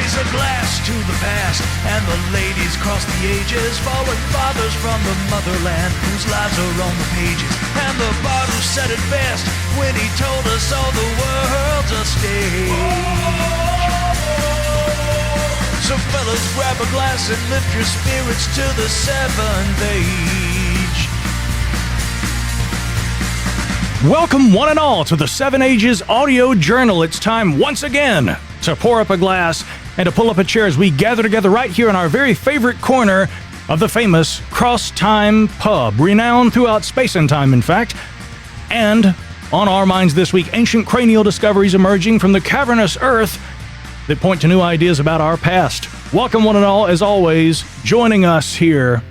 raise a glass to the past and the ladies cross the ages, fallen fathers from the motherland whose lives are on the pages. And the bard who said it best when he told us all the world's a stage. So fellas, grab a glass and lift your spirits to the seventh age. Welcome one and all to the Seven Ages Audio Journal. It's time once again to pour up a glass and to pull up a chair as we gather together right here in our very favorite corner of the famous Cross Time Pub, renowned throughout space and time, in fact. And on our minds this week, ancient cranial discoveries emerging from the cavernous earth that point to new ideas about our past. Welcome one and all, as always, joining us here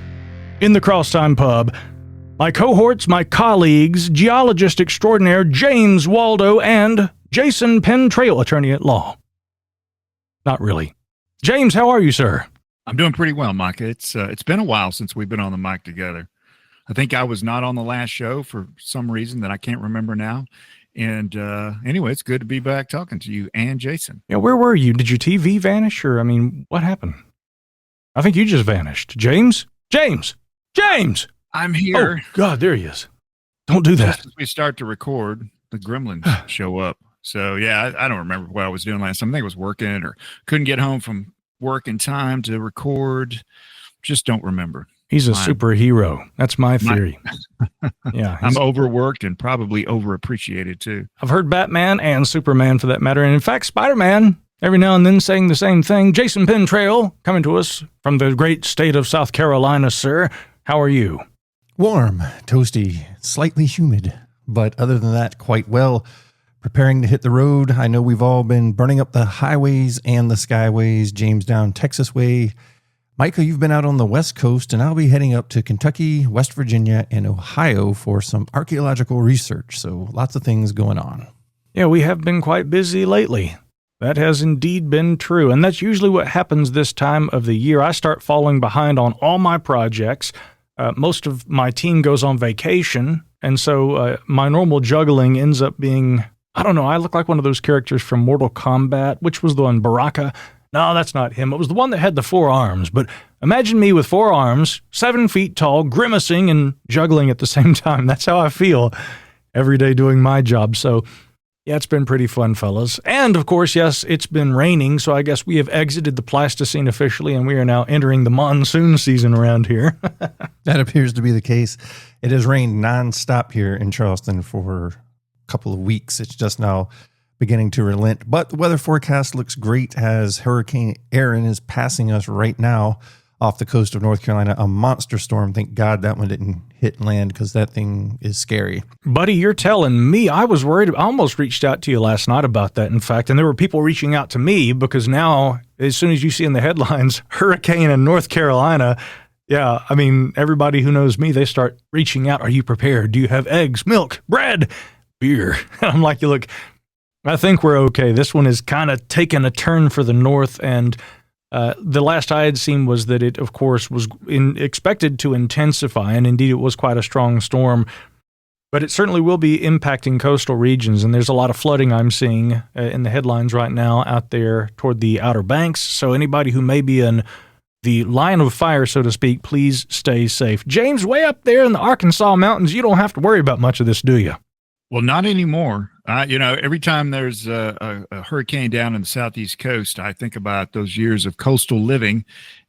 in the Cross Time Pub, my cohorts, my colleagues, geologist extraordinaire James Waldo and Jason Pentrail, attorney at law. Not really. James, how are you, sir? I'm doing pretty well, Micah. It's been a while since we've been on the mic together. I think I was not on the last show for some reason that I can't remember now. And anyway, it's good to be back talking to you and Jason. Yeah, where were you? Did your TV vanish? Or, what happened? I think you just vanished. James? James! James! I'm here. Oh, God, there he is. Don't do that. Just as we start to record, the gremlins show up. So, yeah, I don't remember what I was doing last time. I think I was working or couldn't get home from work in time to record. Just don't remember. He's a superhero. That's my theory. Yeah, I'm overworked and probably overappreciated, too. I've heard Batman and Superman, for that matter, and in fact, Spider-Man, every now and then saying the same thing. Jason Pentrail, coming to us from the great state of South Carolina, sir. How are you? Warm, toasty, slightly humid, but other than that, quite well. Preparing to hit the road. I know we've all been burning up the highways and the skyways. James down Texas way. Michael, you've been out on the West Coast, and I'll be heading up to Kentucky, West Virginia, and Ohio for some archaeological research. So lots of things going on. Yeah, we have been quite busy lately. That has indeed been true, and that's usually what happens this time of the year. I start falling behind on all my projects. Most of my team goes on vacation, and so my normal juggling ends up being, I don't know, I look like one of those characters from Mortal Kombat. Which was the one, Baraka? No, that's not him. It was the one that had the 4 arms. But imagine me with 4 arms, 7 feet tall, grimacing and juggling at the same time. That's how I feel every day doing my job. So, yeah, it's been pretty fun, fellas. And, of course, yes, it's been raining, so I guess we have exited the Pleistocene officially, and we are now entering the monsoon season around here. That appears to be the case. It has rained nonstop here in Charleston for a couple of weeks. It's just now beginning to relent, but the weather forecast looks great as Hurricane Aaron is passing us right now off the coast of North Carolina, a monster storm. Thank God that one didn't hit land because that thing is scary. Buddy, you're telling me. I was worried. I almost reached out to you last night about that, in fact, and there were people reaching out to me because now, as soon as you see in the headlines, hurricane in North Carolina, yeah, everybody who knows me, they start reaching out. Are you prepared? Do you have eggs, milk, bread, beer? I'm like, look, I think we're okay. This one is kind of taking a turn for the north, and the last I had seen was that it, of course, was expected to intensify, and indeed it was quite a strong storm. But it certainly will be impacting coastal regions, and there's a lot of flooding I'm seeing in the headlines right now out there toward the Outer Banks. So anybody who may be in the line of fire, so to speak, please stay safe. James, way up there in the Arkansas mountains, you don't have to worry about much of this, do you? Well, not anymore. Every time there's a hurricane down in the southeast coast, I think about those years of coastal living,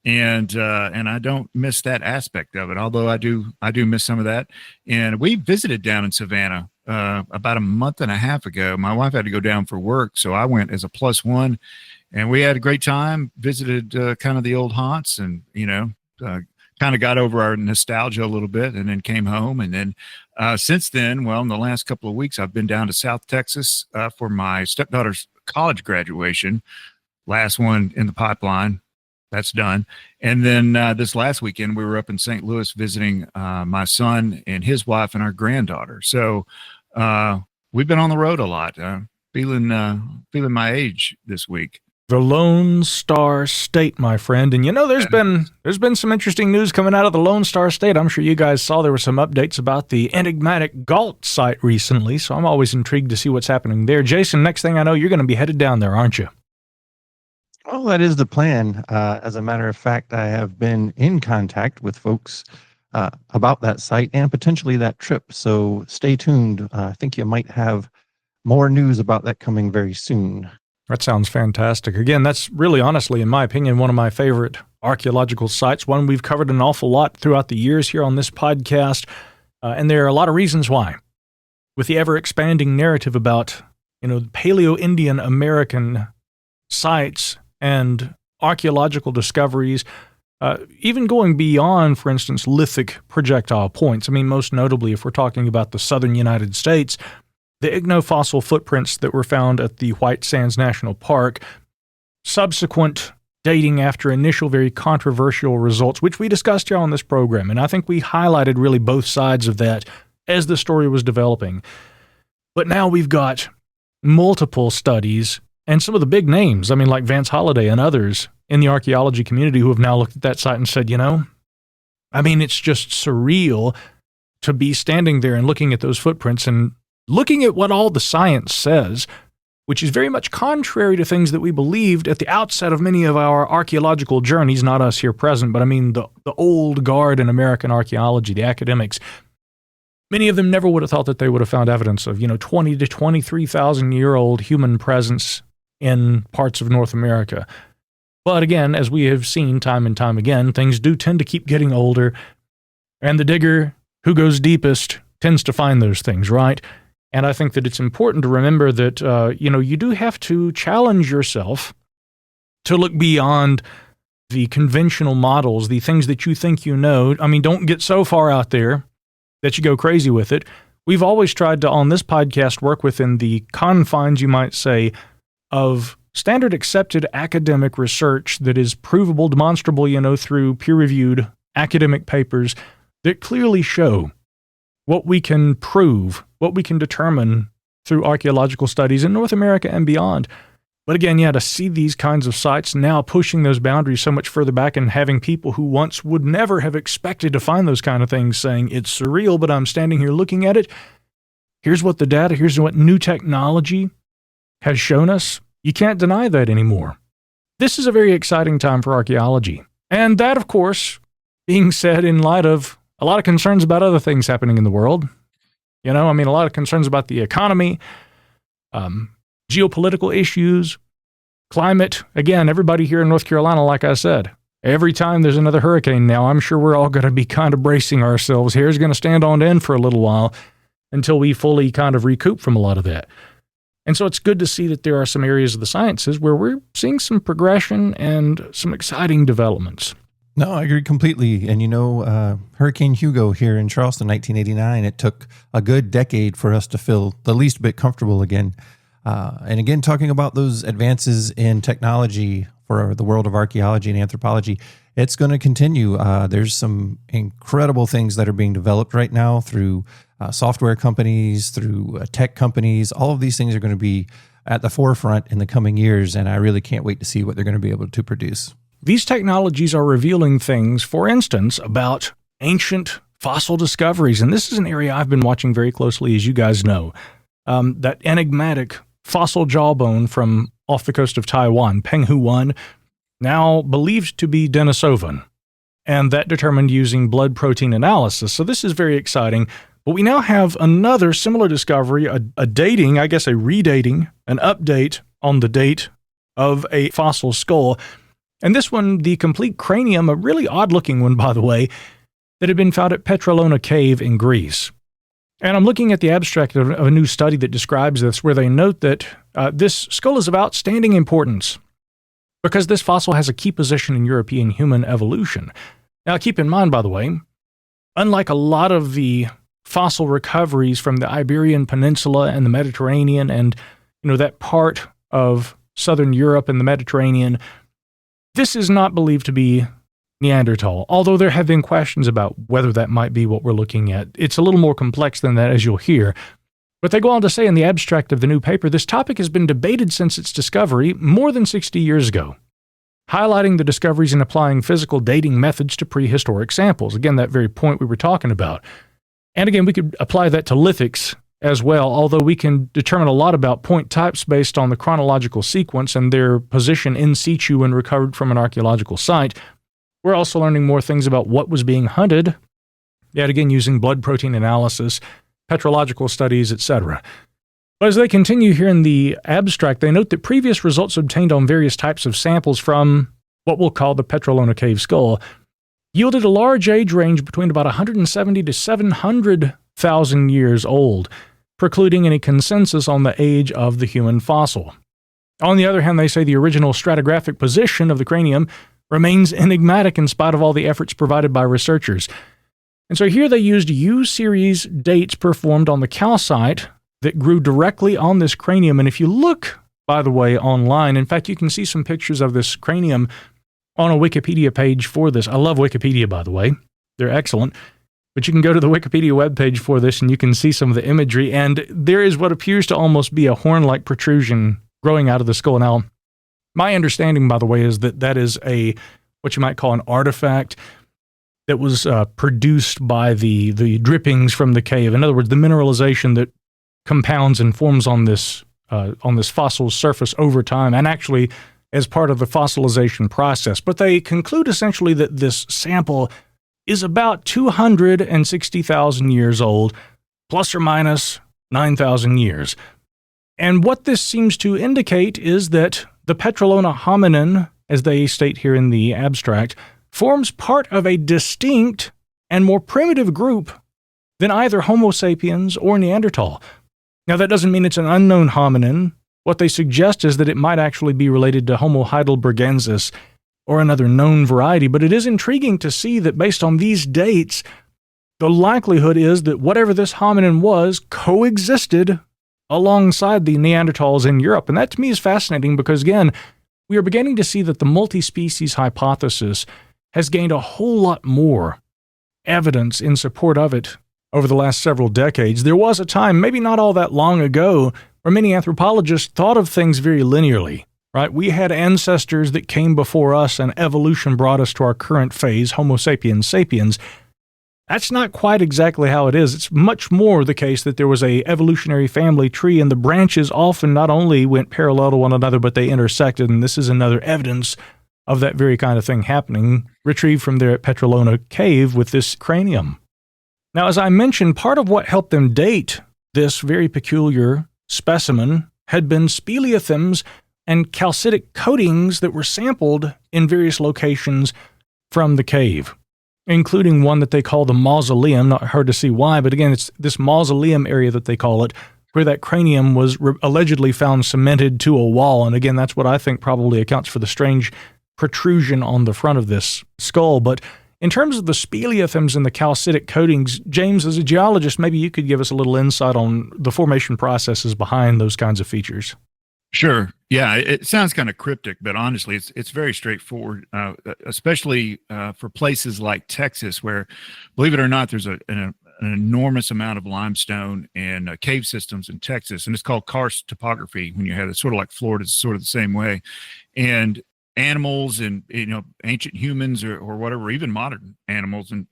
and I don't miss that aspect of it. Although I do miss some of that. And we visited down in Savannah about a month and a half ago. My wife had to go down for work, so I went as a +1, and we had a great time. Visited kind of the old haunts, and kind of got over our nostalgia a little bit, and then came home. And then since then, well, in the last couple of weeks, I've been down to South Texas for my stepdaughter's college graduation. Last one in the pipeline. That's done. And then this last weekend, we were up in St. Louis visiting my son and his wife and our granddaughter. So we've been on the road a lot, feeling my age this week. The Lone Star State, my friend. And there's been some interesting news coming out of the Lone Star State. I'm sure you guys saw there were some updates about the enigmatic Galt site recently, so I'm always intrigued to see what's happening there. Jason, next thing I know, you're going to be headed down there, aren't you? Well, that is the plan. As a matter of fact, I have been in contact with folks about that site and potentially that trip. So stay tuned. I think you might have more news about that coming very soon. That sounds fantastic. Again, that's really honestly, in my opinion, one of my favorite archaeological sites, one we've covered an awful lot throughout the years here on this podcast. And there are a lot of reasons why. With the ever-expanding narrative about, Paleo-Indian American sites and archaeological discoveries, even going beyond, for instance, lithic projectile points. I mean, most notably, if we're talking about the southern United States, the ignofossil footprints that were found at the White Sands National Park, subsequent dating after initial very controversial results, which we discussed here on this program. And I think we highlighted really both sides of that as the story was developing. But now we've got multiple studies and some of the big names, like Vance Holliday and others in the archaeology community who have now looked at that site and said, it's just surreal to be standing there and looking at those footprints and looking at what all the science says, which is very much contrary to things that we believed at the outset of many of our archaeological journeys, not us here present, but the old guard in American archaeology, the academics. Many of them never would have thought that they would have found evidence of, 20 to 23,000-year-old human presence in parts of North America. But again, as we have seen time and time again, things do tend to keep getting older, and the digger who goes deepest tends to find those things, right? And I think that it's important to remember that, you do have to challenge yourself to look beyond the conventional models, the things that you think you know. Don't get so far out there that you go crazy with it. We've always tried to, on this podcast, work within the confines, you might say, of standard accepted academic research that is provable, demonstrable, through peer-reviewed academic papers that clearly show what we can prove, what we can determine through archaeological studies in North America and beyond. But again, to see these kinds of sites now pushing those boundaries so much further back and having people who once would never have expected to find those kind of things saying, it's surreal, but I'm standing here looking at it. Here's what the data, here's what new technology has shown us. You can't deny that anymore. This is a very exciting time for archaeology. And that, of course, being said in light of a lot of concerns about other things happening in the world. A lot of concerns about the economy, geopolitical issues, climate. Again, everybody here in North Carolina, like I said, every time there's another hurricane now, I'm sure we're all going to be kind of bracing ourselves. Hair's going to stand on end for a little while until we fully kind of recoup from a lot of that. And so it's good to see that there are some areas of the sciences where we're seeing some progression and some exciting developments. No, I agree completely. And Hurricane Hugo here in Charleston, 1989, it took a good decade for us to feel the least bit comfortable again. And again, talking about those advances in technology for the world of archaeology and anthropology, it's going to continue. There's some incredible things that are being developed right now through software companies, through tech companies. All of these things are going to be at the forefront in the coming years, and I really can't wait to see what they're going to be able to produce. These technologies are revealing things, for instance, about ancient fossil discoveries. And this is an area I've been watching very closely, as you guys know. That enigmatic fossil jawbone from off the coast of Taiwan, Penghu 1, now believed to be Denisovan, and that determined using blood protein analysis. So this is very exciting. But we now have another similar discovery, a dating, I guess a redating, an update on the date of a fossil skull. And this one, the complete cranium, a really odd-looking one, by the way, that had been found at Petralona Cave in Greece. And I'm looking at the abstract of a new study that describes this, where they note that this skull is of outstanding importance because this fossil has a key position in European human evolution. Now, keep in mind, by the way, unlike a lot of the fossil recoveries from the Iberian Peninsula and the Mediterranean and, that part of southern Europe and the Mediterranean, this is not believed to be Neanderthal, although there have been questions about whether that might be what we're looking at. It's a little more complex than that, as you'll hear. But they go on to say in the abstract of the new paper, this topic has been debated since its discovery more than 60 years ago, highlighting the discoveries and applying physical dating methods to prehistoric samples. Again, that very point we were talking about. And again, we could apply that to lithics as well, although we can determine a lot about point types based on the chronological sequence and their position in situ when recovered from an archaeological site. We're also learning more things about what was being hunted, yet again using blood protein analysis, petrological studies, etc. But as they continue here in the abstract, they note that previous results obtained on various types of samples from what we'll call the Petralona cave skull yielded a large age range between about 170 to 700,000 years old, precluding any consensus on the age of the human fossil. On the other hand, they say the original stratigraphic position of the cranium remains enigmatic in spite of all the efforts provided by researchers. And so here they used U-series dates performed on the calcite that grew directly on this cranium. And if you look, by the way, online, in fact, you can see some pictures of this cranium on a Wikipedia page for this. I love Wikipedia, by the way. They're excellent. But you can go to the Wikipedia webpage for this and you can see some of the imagery. And there is what appears to almost be a horn-like protrusion growing out of the skull. Now, my understanding, by the way, is that that is what you might call an artifact that was produced by the drippings from the cave. In other words, the mineralization that compounds and forms on this fossil's surface over time, and actually as part of the fossilization process. But they conclude essentially that this sample is about 260,000 years old, plus or minus 9,000 years. And what this seems to indicate is that the Petralona hominin, as they state here in the abstract, forms part of a distinct and more primitive group than either Homo sapiens or Neanderthal. Now, that doesn't mean it's an unknown hominin. What they suggest is that it might actually be related to Homo heidelbergensis or another known variety, but it is intriguing to see that based on these dates, the likelihood is that whatever this hominin was coexisted alongside the Neanderthals in Europe. And that to me is fascinating because, again, we are beginning to see that the multi-species hypothesis has gained a whole lot more evidence in support of it over the last several decades. There was a time, maybe not all that long ago, where many anthropologists thought of things very linearly, right? We had ancestors that came before us and evolution brought us to our current phase, Homo sapiens sapiens. That's not quite exactly how it is. It's much more the case that there was a evolutionary family tree and the branches often not only went parallel to one another, but they intersected. And this is another evidence of that very kind of thing happening, retrieved from there at Petralona Cave with this cranium. Now, as I mentioned, part of what helped them date this very peculiar specimen had been speleothems and calcitic coatings that were sampled in various locations from the cave, including one that they call the mausoleum. Not hard to see why, but again, it's this mausoleum area that they call it, where that cranium was allegedly found cemented to a wall. And again, that's what I think probably accounts for the strange protrusion on the front of this skull. But in terms of the speleothems and the calcitic coatings, James, as a geologist, maybe you could give us a little insight on the formation processes behind those kinds of features. Sure. Yeah, it sounds kind of cryptic, but honestly, it's very straightforward, especially for places like Texas, where, believe it or not, there's an enormous amount of limestone and cave systems in Texas, and it's called karst topography. When you have it, sort of like Florida, it's sort of the same way, and animals and ancient humans or whatever, even modern animals and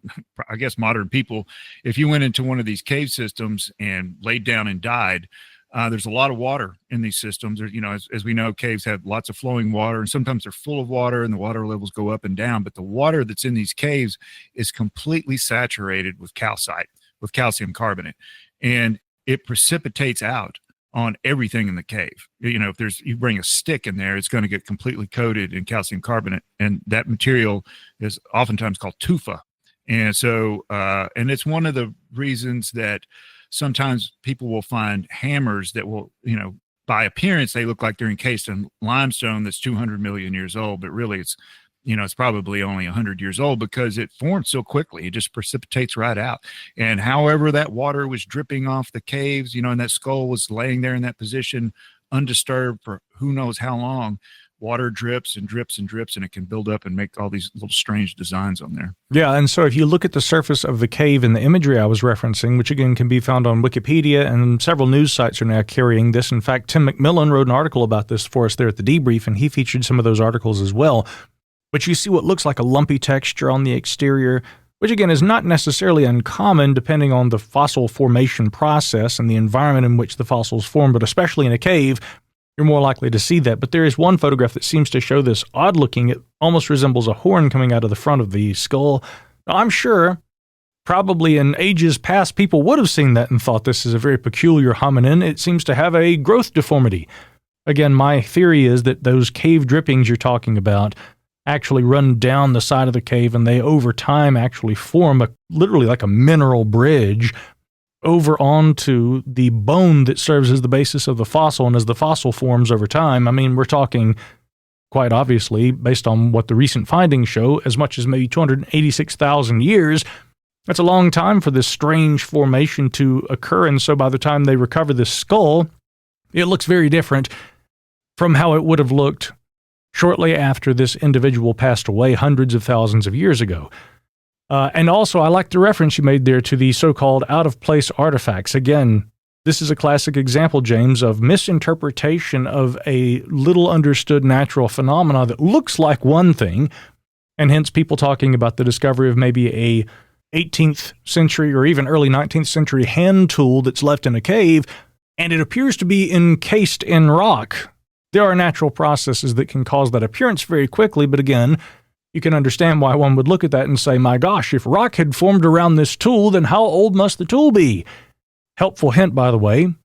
I guess modern people, if you went into one of these cave systems and laid down and died, there's a lot of water in these systems. As we know, caves have lots of flowing water, and sometimes they're full of water and the water levels go up and down, but the water that's in these caves is completely saturated with calcite, with calcium carbonate, and it precipitates out on everything in the cave. If you bring a stick in there, it's going to get completely coated in calcium carbonate, and that material is oftentimes called tufa. And so, and it's one of the reasons that sometimes people will find hammers that will, by appearance, they look like they're encased in limestone that's 200 million years old, but really it's probably only 100 years old because it forms so quickly. It just precipitates right out. And however that water was dripping off the caves, and that skull was laying there in that position undisturbed for who knows how long, water drips and drips and drips, and it can build up and make all these little strange designs on there. Yeah, and so if you look at the surface of the cave in the imagery I was referencing, which again can be found on Wikipedia, and several news sites are now carrying this. In fact, Tim McMillan wrote an article about this for us there at the Debrief, and he featured some of those articles as well. But you see what looks like a lumpy texture on the exterior, which again is not necessarily uncommon depending on the fossil formation process and the environment in which the fossils form, but especially in a cave, you're more likely to see that. But there is one photograph that seems to show this odd looking. It almost resembles a horn coming out of the front of the skull. Now, I'm sure probably in ages past people would have seen that and thought this is a very peculiar hominin. It seems to have a growth deformity. Again, my theory is that those cave drippings you're talking about actually run down the side of the cave, and they over time actually form literally like a mineral bridge over onto the bone that serves as the basis of the fossil. And as the fossil forms over time, I mean, we're talking quite obviously, based on what the recent findings show, as much as maybe 286,000 years. That's a long time for this strange formation to occur. And so by the time they recover this skull, it looks very different from how it would have looked shortly after this individual passed away hundreds of thousands of years ago. And also, I like the reference you made there to the so-called out-of-place artifacts. Again, this is a classic example, James, of misinterpretation of a little understood natural phenomena that looks like one thing, and hence people talking about the discovery of maybe a 18th century or even early 19th century hand tool that's left in a cave, and it appears to be encased in rock. There are natural processes that can cause that appearance very quickly, but again, you can understand why one would look at that and say, my gosh, if rock had formed around this tool, then how old must the tool be? Helpful hint, by the way,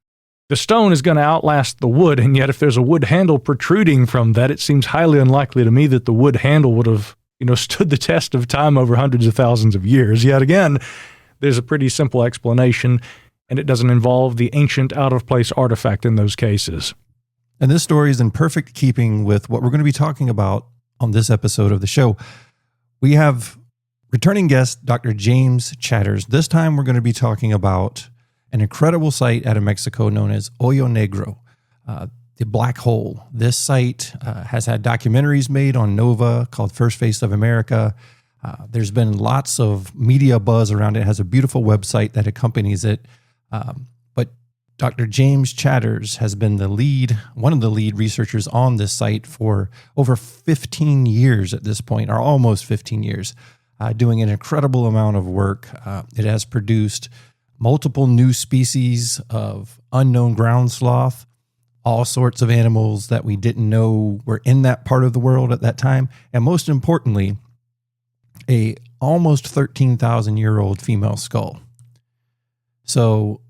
the stone is going to outlast the wood, and yet if there's a wood handle protruding from that, it seems highly unlikely to me that the wood handle would have, stood the test of time over hundreds of thousands of years. Yet again, there's a pretty simple explanation, and it doesn't involve the ancient out-of-place artifact in those cases. And this story is in perfect keeping with what we're going to be talking about on this episode of the show. We have returning guest, Dr. James Chatters. This time we're going to be talking about an incredible site out of Mexico known as Hoyo Negro, the black hole. This site has had documentaries made on Nova called First Face of America. There's been lots of media buzz around it. It has a beautiful website that accompanies it. But Dr. James Chatters has been one of the lead researchers on this site for over 15 years at this point, or almost 15 years, doing an incredible amount of work. It has produced multiple new species of unknown ground sloth, all sorts of animals that we didn't know were in that part of the world at that time, and most importantly, a almost 13,000-year-old female skull. So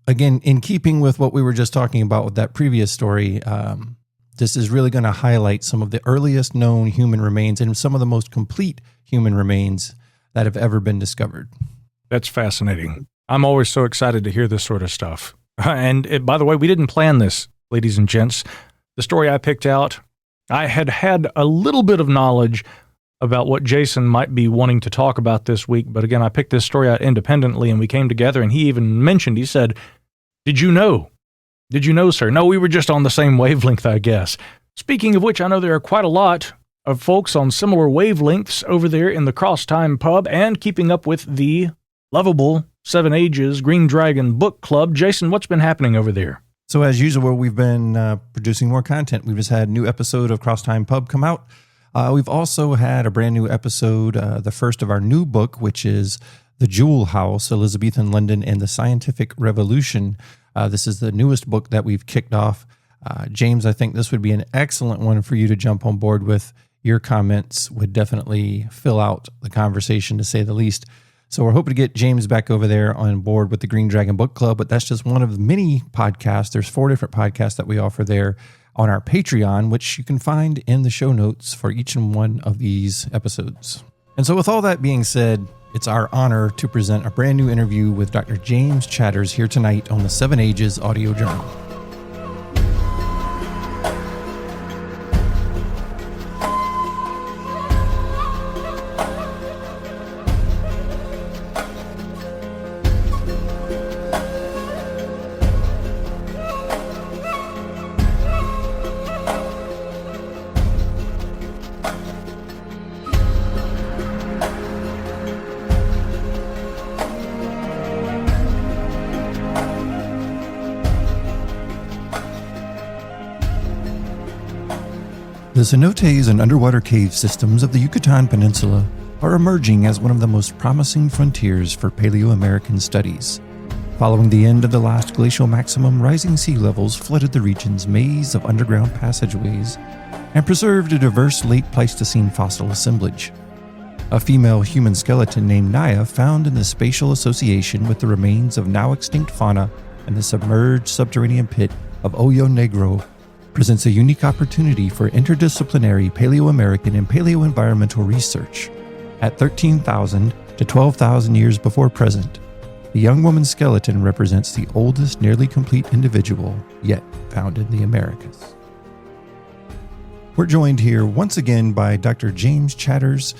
again, in keeping with what we were just talking about with that previous story, this is really going to highlight some of the earliest known human remains and some of the most complete human remains that have ever been discovered. That's fascinating. I'm always so excited to hear this sort of stuff. And by the way, we didn't plan this, ladies and gents. The story I picked out, I had a little bit of knowledge about what Jason might be wanting to talk about this week. But again, I picked this story out independently, and we came together, and he even mentioned, he said, Did you know, sir? No, we were just on the same wavelength, I guess. Speaking of which, I know there are quite a lot of folks on similar wavelengths over there in the Cross Time Pub and keeping up with the lovable Seven Ages Green Dragon Book Club. Jason, what's been happening over there? So as usual, we've been producing more content. We've just had a new episode of Cross Time Pub come out. We've also had a brand new episode, the first of our new book, which is The Jewel House, Elizabethan London and the Scientific Revolution. This is the newest book that we've kicked off. James, I think this would be an excellent one for you to jump on board with. Your comments would definitely fill out the conversation, to say the least. So we're hoping to get James back over there on board with the Green Dragon Book Club, but that's just one of many podcasts. There's 4 different podcasts that we offer there on our Patreon, which you can find in the show notes for each and one of these episodes. And so with all that being said, it's our honor to present a brand new interview with Dr. James Chatters here tonight on the Seven Ages Audio Journal. The cenotes and underwater cave systems of the Yucatan Peninsula are emerging as one of the most promising frontiers for Paleoamerican studies. Following the end of the last glacial maximum, rising sea levels flooded the region's maze of underground passageways and preserved a diverse late Pleistocene fossil assemblage. A female human skeleton named Naia, found in the spatial association with the remains of now extinct fauna in the submerged subterranean pit of Hoyo Negro, presents a unique opportunity for interdisciplinary Paleoamerican and paleoenvironmental research. At 13,000 to 12,000 years before present, the young woman's skeleton represents the oldest nearly complete individual yet found in the Americas. We're joined here once again by Dr. James Chatters.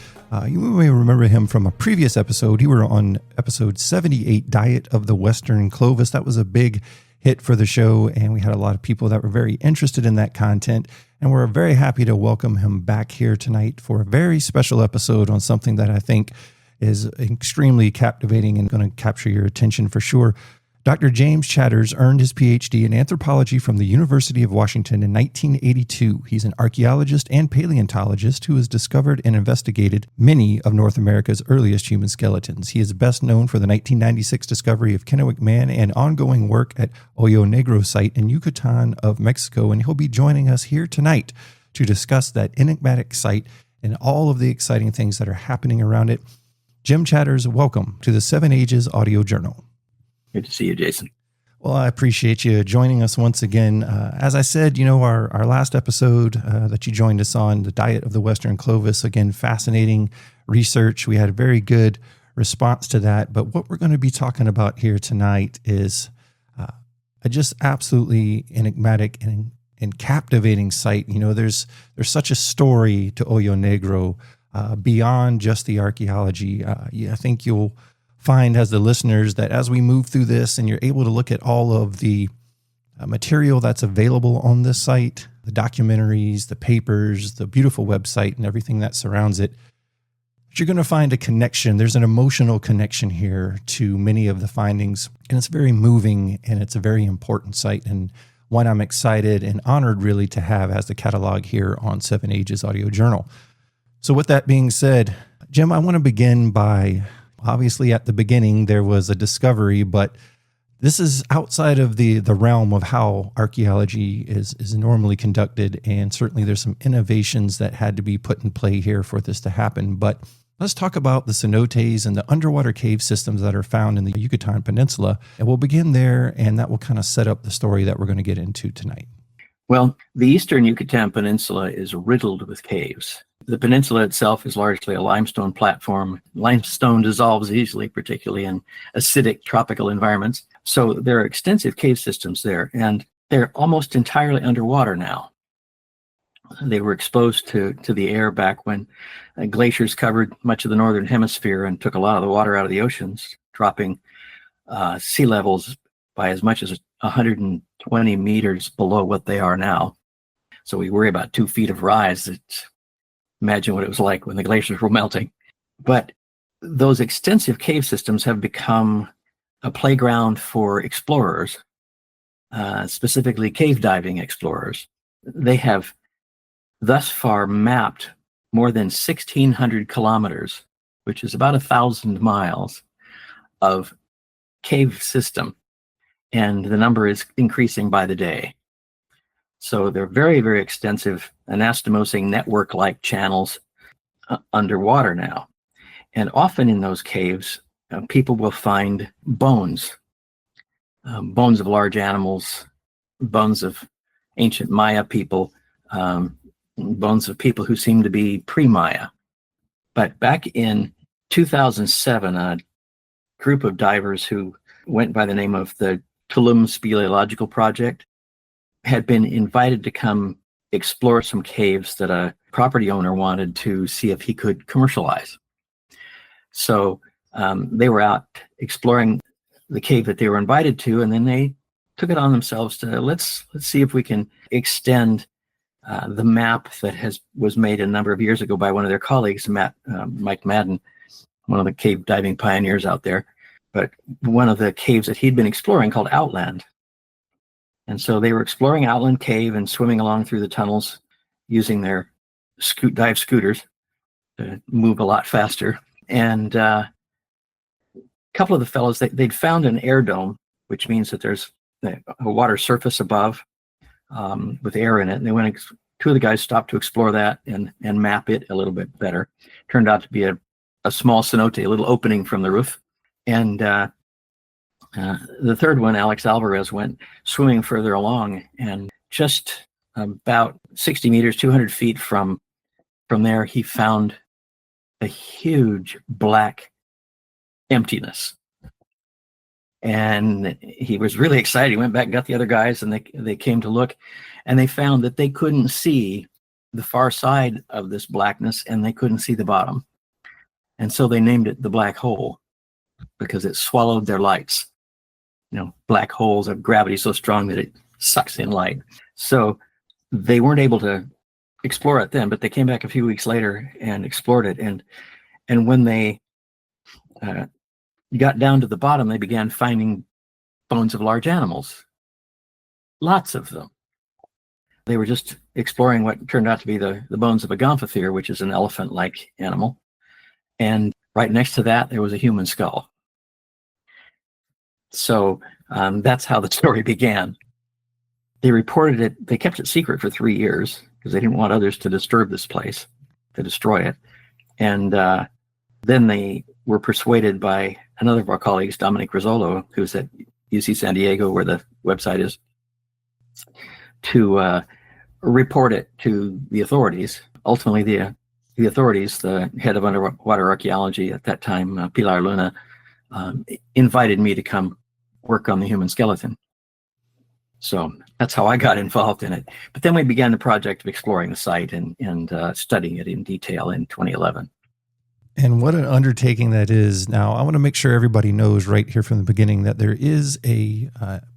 You may remember him from a previous episode. You were on episode 78, Diet of the Western Clovis. That was a big hit for the show, and we had a lot of people that were very interested in that content. And we're very happy to welcome him back here tonight for a very special episode on something that I think is extremely captivating and going to capture your attention for sure. Dr. James Chatters earned his PhD in anthropology from the University of Washington in 1982. He's an archaeologist and paleontologist who has discovered and investigated many of North America's earliest human skeletons. He is best known for the 1996 discovery of Kennewick Man and ongoing work at Hoyo Negro Site in Yucatan of Mexico, and he'll be joining us here tonight to discuss that enigmatic site and all of the exciting things that are happening around it. Jim Chatters, welcome to the Seven Ages Audio Journal. Good to see you, Jason. Well, I appreciate you joining us once again. As I said, our last episode that you joined us on, the Diet of the Western Clovis, again, fascinating research. We had a very good response to that. But what we're going to be talking about here tonight is a just absolutely enigmatic and captivating site. There's such a story to Hoyo Negro beyond just the archaeology. I think you'll find as the listeners that as we move through this and you're able to look at all of the material that's available on this site, the documentaries, the papers, the beautiful website, and everything that surrounds it, you're going to find a connection. There's an emotional connection here to many of the findings, and it's very moving, and it's a very important site, and one I'm excited and honored really to have as the catalog here on Seven Ages Audio Journal. So with that being said, Jim, I want to begin by, obviously at the beginning there was a discovery, but this is outside of the realm of how archaeology is normally conducted, and certainly there's some innovations that had to be put in play here for this to happen. But let's talk about the cenotes and the underwater cave systems that are found in the Yucatan Peninsula, and we'll begin there, and that will kind of set up the story that we're going to get into tonight. Well, the eastern Yucatan Peninsula is riddled with caves. The peninsula itself is largely a limestone platform. Limestone dissolves easily, particularly in acidic tropical environments. So there are extensive cave systems there, and they're almost entirely underwater now. They were exposed to the air back when glaciers covered much of the northern hemisphere and took a lot of the water out of the oceans, dropping sea levels by as much as 120 meters below what they are now. So we worry about 2 feet of rise. Imagine what it was like when the glaciers were melting. But those extensive cave systems have become a playground for explorers, specifically cave diving explorers. They have thus far mapped more than 1,600 kilometers, which is about 1,000 miles of cave system. And the number is increasing by the day. So they're very, very extensive anastomosing network-like channels underwater now. And often in those caves, people will find bones, bones of large animals, bones of ancient Maya people, bones of people who seem to be pre-Maya. But back in 2007, a group of divers who went by the name of the Tulum Speleological Project had been invited to come explore some caves that a property owner wanted to see if he could commercialize. So they were out exploring the cave that they were invited to, and then they took it on themselves to let's see if we can extend the map that was made a number of years ago by one of their colleagues, Mike Madden, one of the cave diving pioneers out there, but one of the caves that he'd been exploring called Outland. And so they were exploring Outland Cave and swimming along through the tunnels using their dive scooters. to move a lot faster. And a couple of the fellows, they'd found an air dome, which means that there's a water surface above with air in it. And they went, two of the guys stopped to explore that and map it a little bit better. Turned out to be a small cenote, a little opening from the roof. And the third one, Alex Alvarez, went swimming further along, and just about 60 meters, 200 feet from there, he found a huge black emptiness. And he was really excited. He went back and got the other guys, and they came to look, and they found that they couldn't see the far side of this blackness, and they couldn't see the bottom. And so they named it the black hole, because it swallowed their lights. Black holes have gravity so strong that it sucks in light. So they weren't able to explore it then, but they came back a few weeks later and explored it. And when they got down to the bottom, they began finding bones of large animals. Lots of them. They were just exploring what turned out to be the bones of a gomphothere, which is an elephant-like animal. And right next to that, there was a human skull. So that's how the story began. They reported it, they kept it secret for 3 years because they didn't want others to disturb this place, to destroy it. And then they were persuaded by another of our colleagues, Dominic Rizzolo, who's at UC San Diego, where the website is, to report it to the authorities. Ultimately, the authorities, the head of underwater archaeology at that time, Pilar Luna, invited me to come work on the human skeleton. So that's how I got involved in it. But then we began the project of exploring the site and studying it in detail in 2011. And what an undertaking that is. Now, I want to make sure everybody knows right here from the beginning that there is a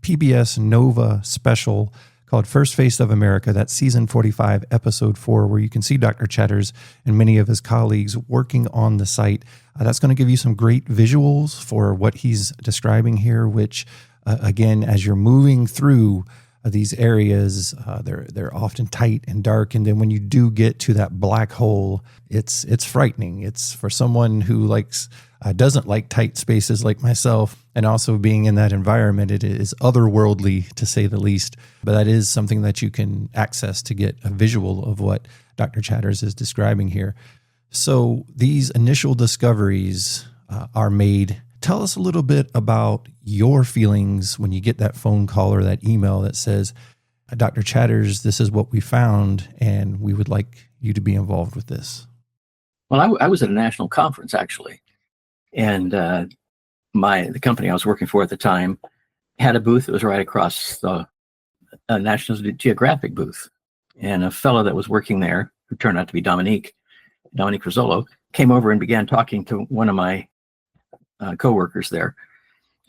PBS Nova special called First Face of America. That's season 45, episode 4, where you can see Dr. Chatters and many of his colleagues working on the site. That's going to give you some great visuals for what he's describing here, which, again, as you're moving through these areas, they're often tight and dark. And then when you do get to that black hole, it's frightening. It's for someone who doesn't like tight spaces like myself, and also being in that environment, it is otherworldly to say the least. But that is something that you can access to get a visual of what Dr. Chatters is describing here. So these initial discoveries are made. Tell us a little bit about your feelings when you get that phone call or that email that says, Dr. Chatters, this is what we found, and we would like you to be involved with this. Well, I was at a national conference, actually. And the company I was working for at the time had a booth that was right across the National Geographic booth. And a fellow that was working there, who turned out to be Dominic Rizzolo, came over and began talking to one of my co-workers there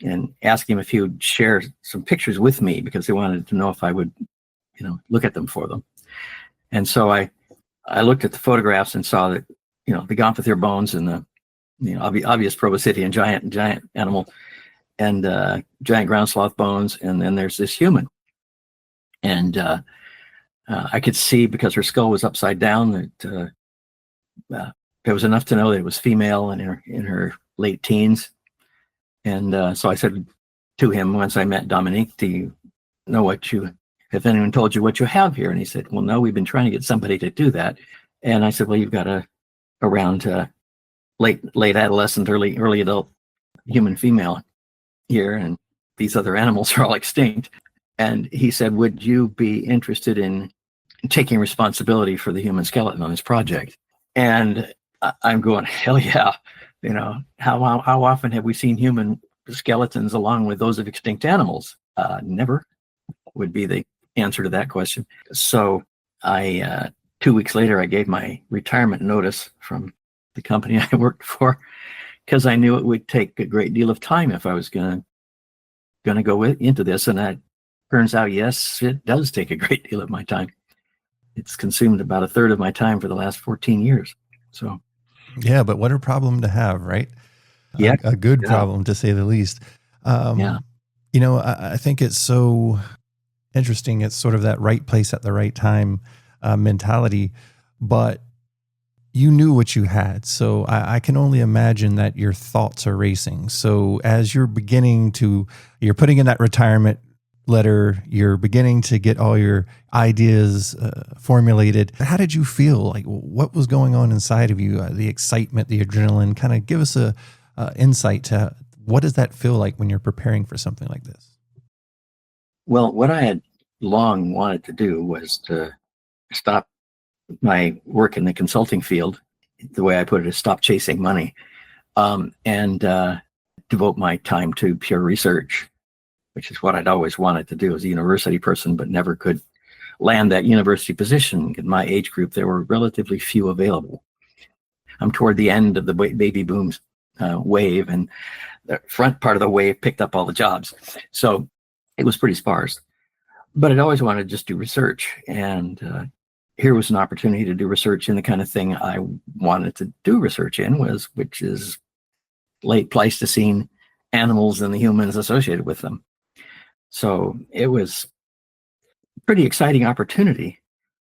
and asked him if he would share some pictures with me, because they wanted to know if I would, look at them for them. And so I looked at the photographs and saw that, the gomphothere bones and the, obvious proboscidean giant animal and giant ground sloth bones. And then there's this human. And I could see, because her skull was upside down, that there was enough to know that it was female and in her late teens. And so I said to him, once I met Dominic, do you know if anyone told you what you have here? And he said, well, no, we've been trying to get somebody to do that. And I said, well, you've got around late adolescent, early adult human female here, and these other animals are all extinct. And he said, would you be interested in taking responsibility for the human skeleton on this project? And I'm going, hell yeah. How often have we seen human skeletons along with those of extinct animals? Never would be the answer to that question. So 2 weeks later, I gave my retirement notice from the company I worked for, because I knew it would take a great deal of time if I was going to go into this. And that turns out, yes, it does take a great deal of my time. It's consumed about a third of my time for the last 14 years. So. Yeah, but what a problem to have, right? Yeah. A good problem, to say the least. Yeah. I think it's so interesting. It's sort of that right place at the right time mentality. But, you knew what you had. So I can only imagine that your thoughts are racing. So as you're putting in that retirement letter, you're beginning to get all your ideas formulated. How did you feel? Like, what was going on inside of you? The excitement, the adrenaline. Kind of give us a insight to what does that feel like when you're preparing for something like this? Well, what I had long wanted to do was to stop my work in the consulting field. The way I put it is stop chasing money, and devote my time to pure research, which is what I'd always wanted to do as a university person, but never could land that university position. In my age group, there were relatively few available. I'm toward the end of the baby boom wave, and the front part of the wave picked up all the jobs. So it was pretty sparse. But I'd always wanted to just do research. And here was an opportunity to do research in the kind of thing I wanted to do research in, which is late Pleistocene animals and the humans associated with them. So it was a pretty exciting opportunity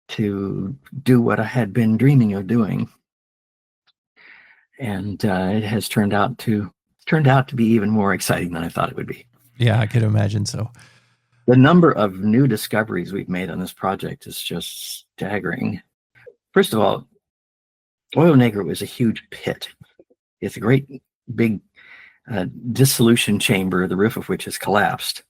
to do what I had been dreaming of doing. And it has turned out to be even more exciting than I thought it would be. Yeah, I could imagine so. The number of new discoveries we've made on this project is just staggering. First of all, Hoyo Negro is a huge pit. It's a great big dissolution chamber, the roof of which has collapsed.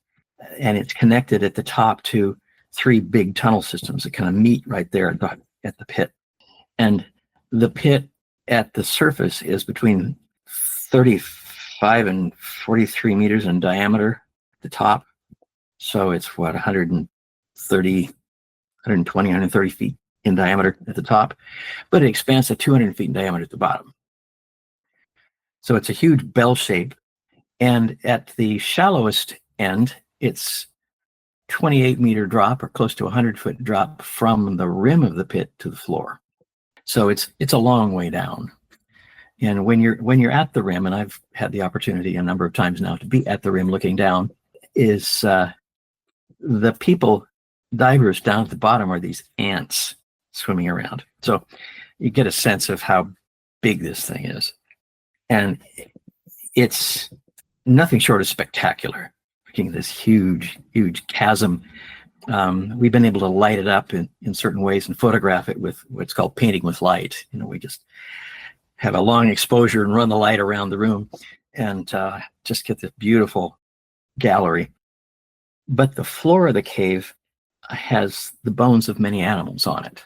And it's connected at the top to 3 big tunnel systems that kind of meet right there at the pit. And the pit at the surface is between 35 and 43 meters in diameter at the top. So it's 120, 130 feet in diameter at the top, but it expands to 200 feet in diameter at the bottom. So it's a huge bell shape. And at the shallowest end, it's 28-meter drop, or close to 100-foot drop from the rim of the pit to the floor. So it's a long way down. And when you're at the rim, and I've had the opportunity a number of times now to be at the rim looking down, is the divers down at the bottom are these ants swimming around. So you get a sense of how big this thing is. And it's nothing short of spectacular. Looking at this huge, huge chasm. We've been able to light it up in certain ways and photograph it with what's called painting with light. We just have a long exposure and run the light around the room and just get this beautiful gallery. But the floor of the cave has the bones of many animals on it.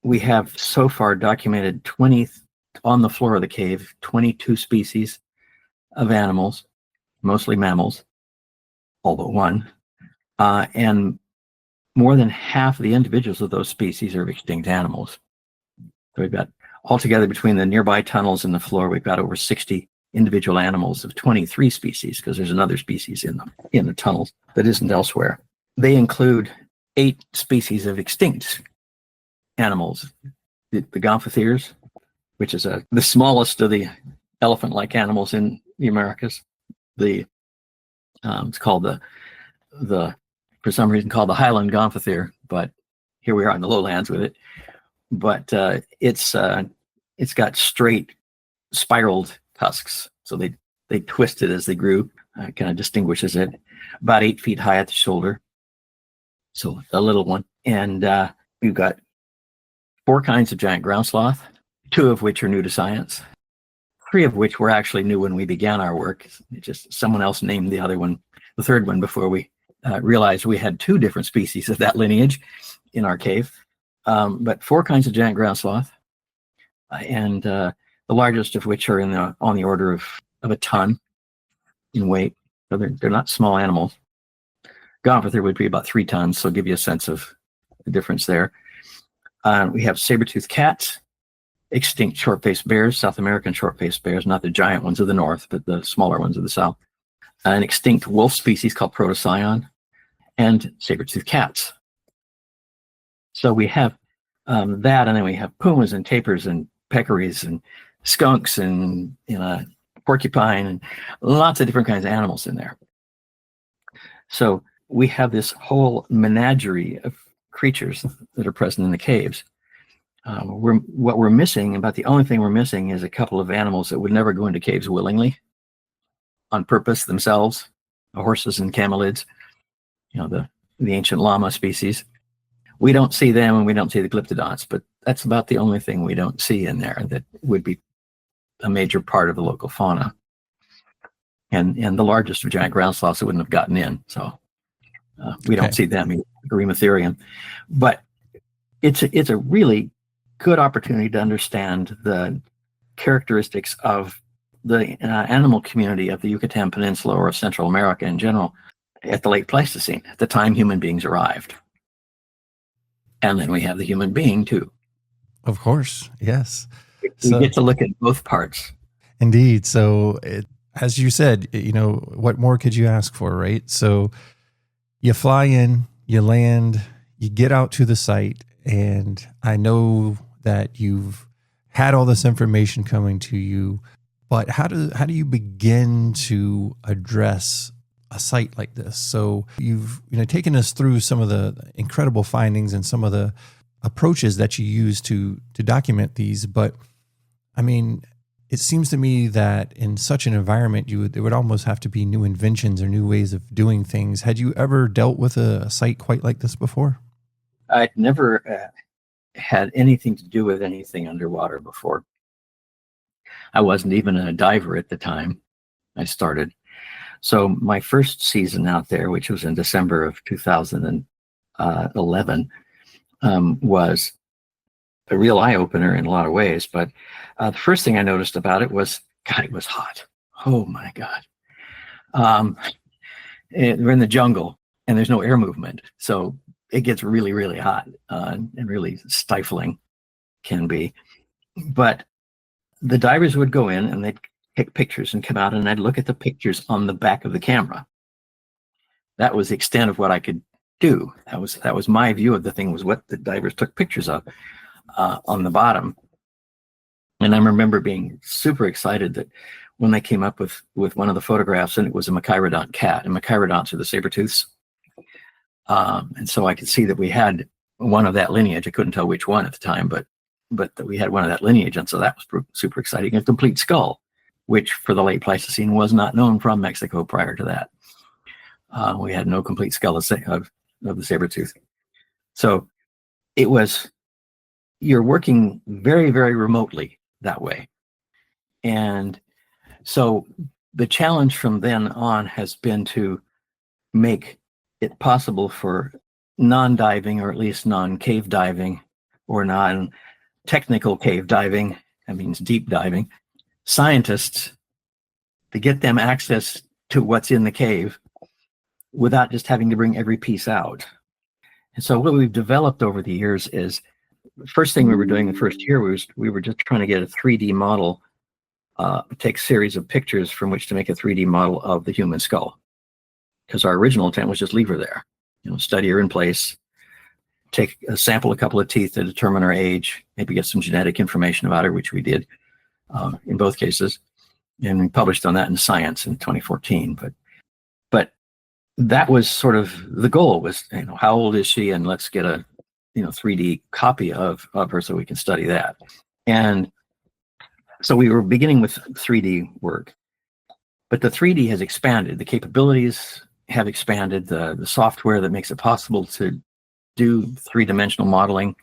We have so far documented on the floor of the cave, 22 species of animals, mostly mammals, all but one. And more than half of the individuals of those species are extinct animals. So we've got altogether between the nearby tunnels and the floor, we've got over 60 individual animals of 23 species, because there's another species in the tunnels that isn't elsewhere. They include 8 species of extinct animals. The gomphotheres, which is the smallest of the elephant-like animals in the Americas. It's called for some reason called the Highland gomphothere, but here we are in the lowlands with it. But it's got straight spiraled tusks, so they twist it as they grew. Kind of distinguishes it. About 8 feet high at the shoulder, so a little one. And we've got 4 kinds of giant ground sloth, 2 of which are new to science, 3 of which were actually new when we began our work. It's just someone else named the third one before we realized we had 2 different species of that lineage in our cave. But 4 kinds of giant ground sloth, and the largest of which are on the order of a ton in weight. So they're not small animals. Gomphothere would be about 3 tons, so give you a sense of the difference there. We have saber-toothed cats, extinct short-faced bears, South American short-faced bears, not the giant ones of the north, but the smaller ones of the south. An extinct wolf species called Protocyon, and saber-toothed cats. So we have that, and then we have pumas and tapirs and peccaries and skunks and porcupine and lots of different kinds of animals in there. So we have this whole menagerie of creatures that are present in the caves. What we're missing, about the only thing we're missing, is a couple of animals that would never go into caves willingly, on purpose themselves, horses and camelids, the ancient llama species. We don't see them, and we don't see the glyptodonts, but that's about the only thing we don't see in there that would be a major part of the local fauna. And the largest of giant ground sloths that wouldn't have gotten in. So we don't see them, Eremotherium. But it's a really good opportunity to understand the characteristics of the animal community of the Yucatan Peninsula, or of Central America in general, at the late Pleistocene, at the time human beings arrived. And then we have the human being too. Of course, yes. We get to look at both parts. Indeed. So, as you said, what more could you ask for, right? So you fly in, you land, you get out to the site, and I know that you've had all this information coming to you, but how do you begin to address a site like this? So you've taken us through some of the incredible findings and some of the approaches that you use to document these, but I mean, it seems to me that in such an environment, there would almost have to be new inventions or new ways of doing things. Had you ever dealt with a site quite like this before? I'd never had anything to do with anything underwater before. I wasn't even a diver at the time I started. So my first season out there, which was in December of 2011, was a real eye-opener in a lot of ways. But the first thing I noticed about it was, God, it was hot. Oh my God. We're in the jungle and there's no air movement. So it gets really, really hot and really stifling can be. But the divers would go in and they'd take pictures and come out, and I'd look at the pictures on the back of the camera. That was the extent of what I could do. That was my view of the thing, was what the divers took pictures of on the bottom. And I remember being super excited that when they came up with one of the photographs, and it was a macroevolutionary cat, and macroevolutionary are the saber-tooths. And so I could see that we had one of that lineage. I couldn't tell which one at the time, but that we had one of that lineage. And so that was super exciting. A complete skull, which for the late Pleistocene was not known from Mexico prior to that. We had no complete skull of the saber-tooth. So you're working very, very remotely that way. And so the challenge from then on has been to make it possible for non-diving, or at least non-cave diving, or non-technical cave diving, that means deep diving, scientists, to get them access to what's in the cave without just having to bring every piece out. And so what we've developed over the years is, the first thing we were doing the first year was we were just trying to get a 3D model, take a series of pictures from which to make a 3D model of the human skull. Because our original intent was just leave her there, study her in place, take a sample, a couple of teeth to determine her age, maybe get some genetic information about her, which we did in both cases. And we published on that in Science in 2014. But that was sort of the goal, was, how old is she? And let's get a 3D copy of her so we can study that. And so we were beginning with 3D work, but the 3D has expanded. The capabilities have expanded. The software that makes it possible to do three-dimensional modeling,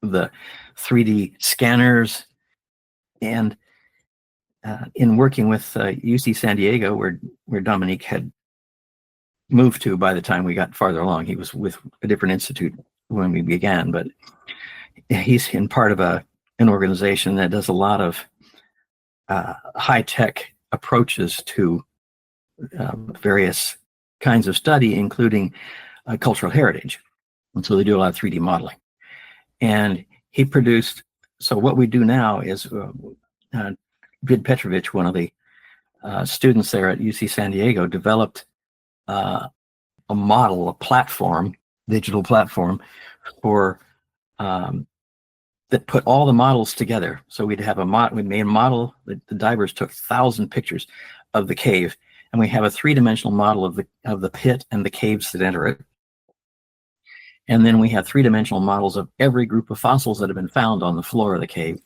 the 3D scanners, and in working with UC San Diego, where Dominique had moved to by the time we got farther along. He was with a different institute when we began, but he's in part of an organization that does a lot of high-tech approaches to various kinds of study, including cultural heritage. And so they do a lot of 3D modeling. And he produced, so what we do now is, Vid Petrovich, one of the students there at UC San Diego, developed a model, a platform, digital platform for that put all the models together. So we'd have we made a model. The divers took 1,000 pictures of the cave, and we have a three-dimensional model of the pit and the caves that enter it. And then we have three-dimensional models of every group of fossils that have been found on the floor of the cave.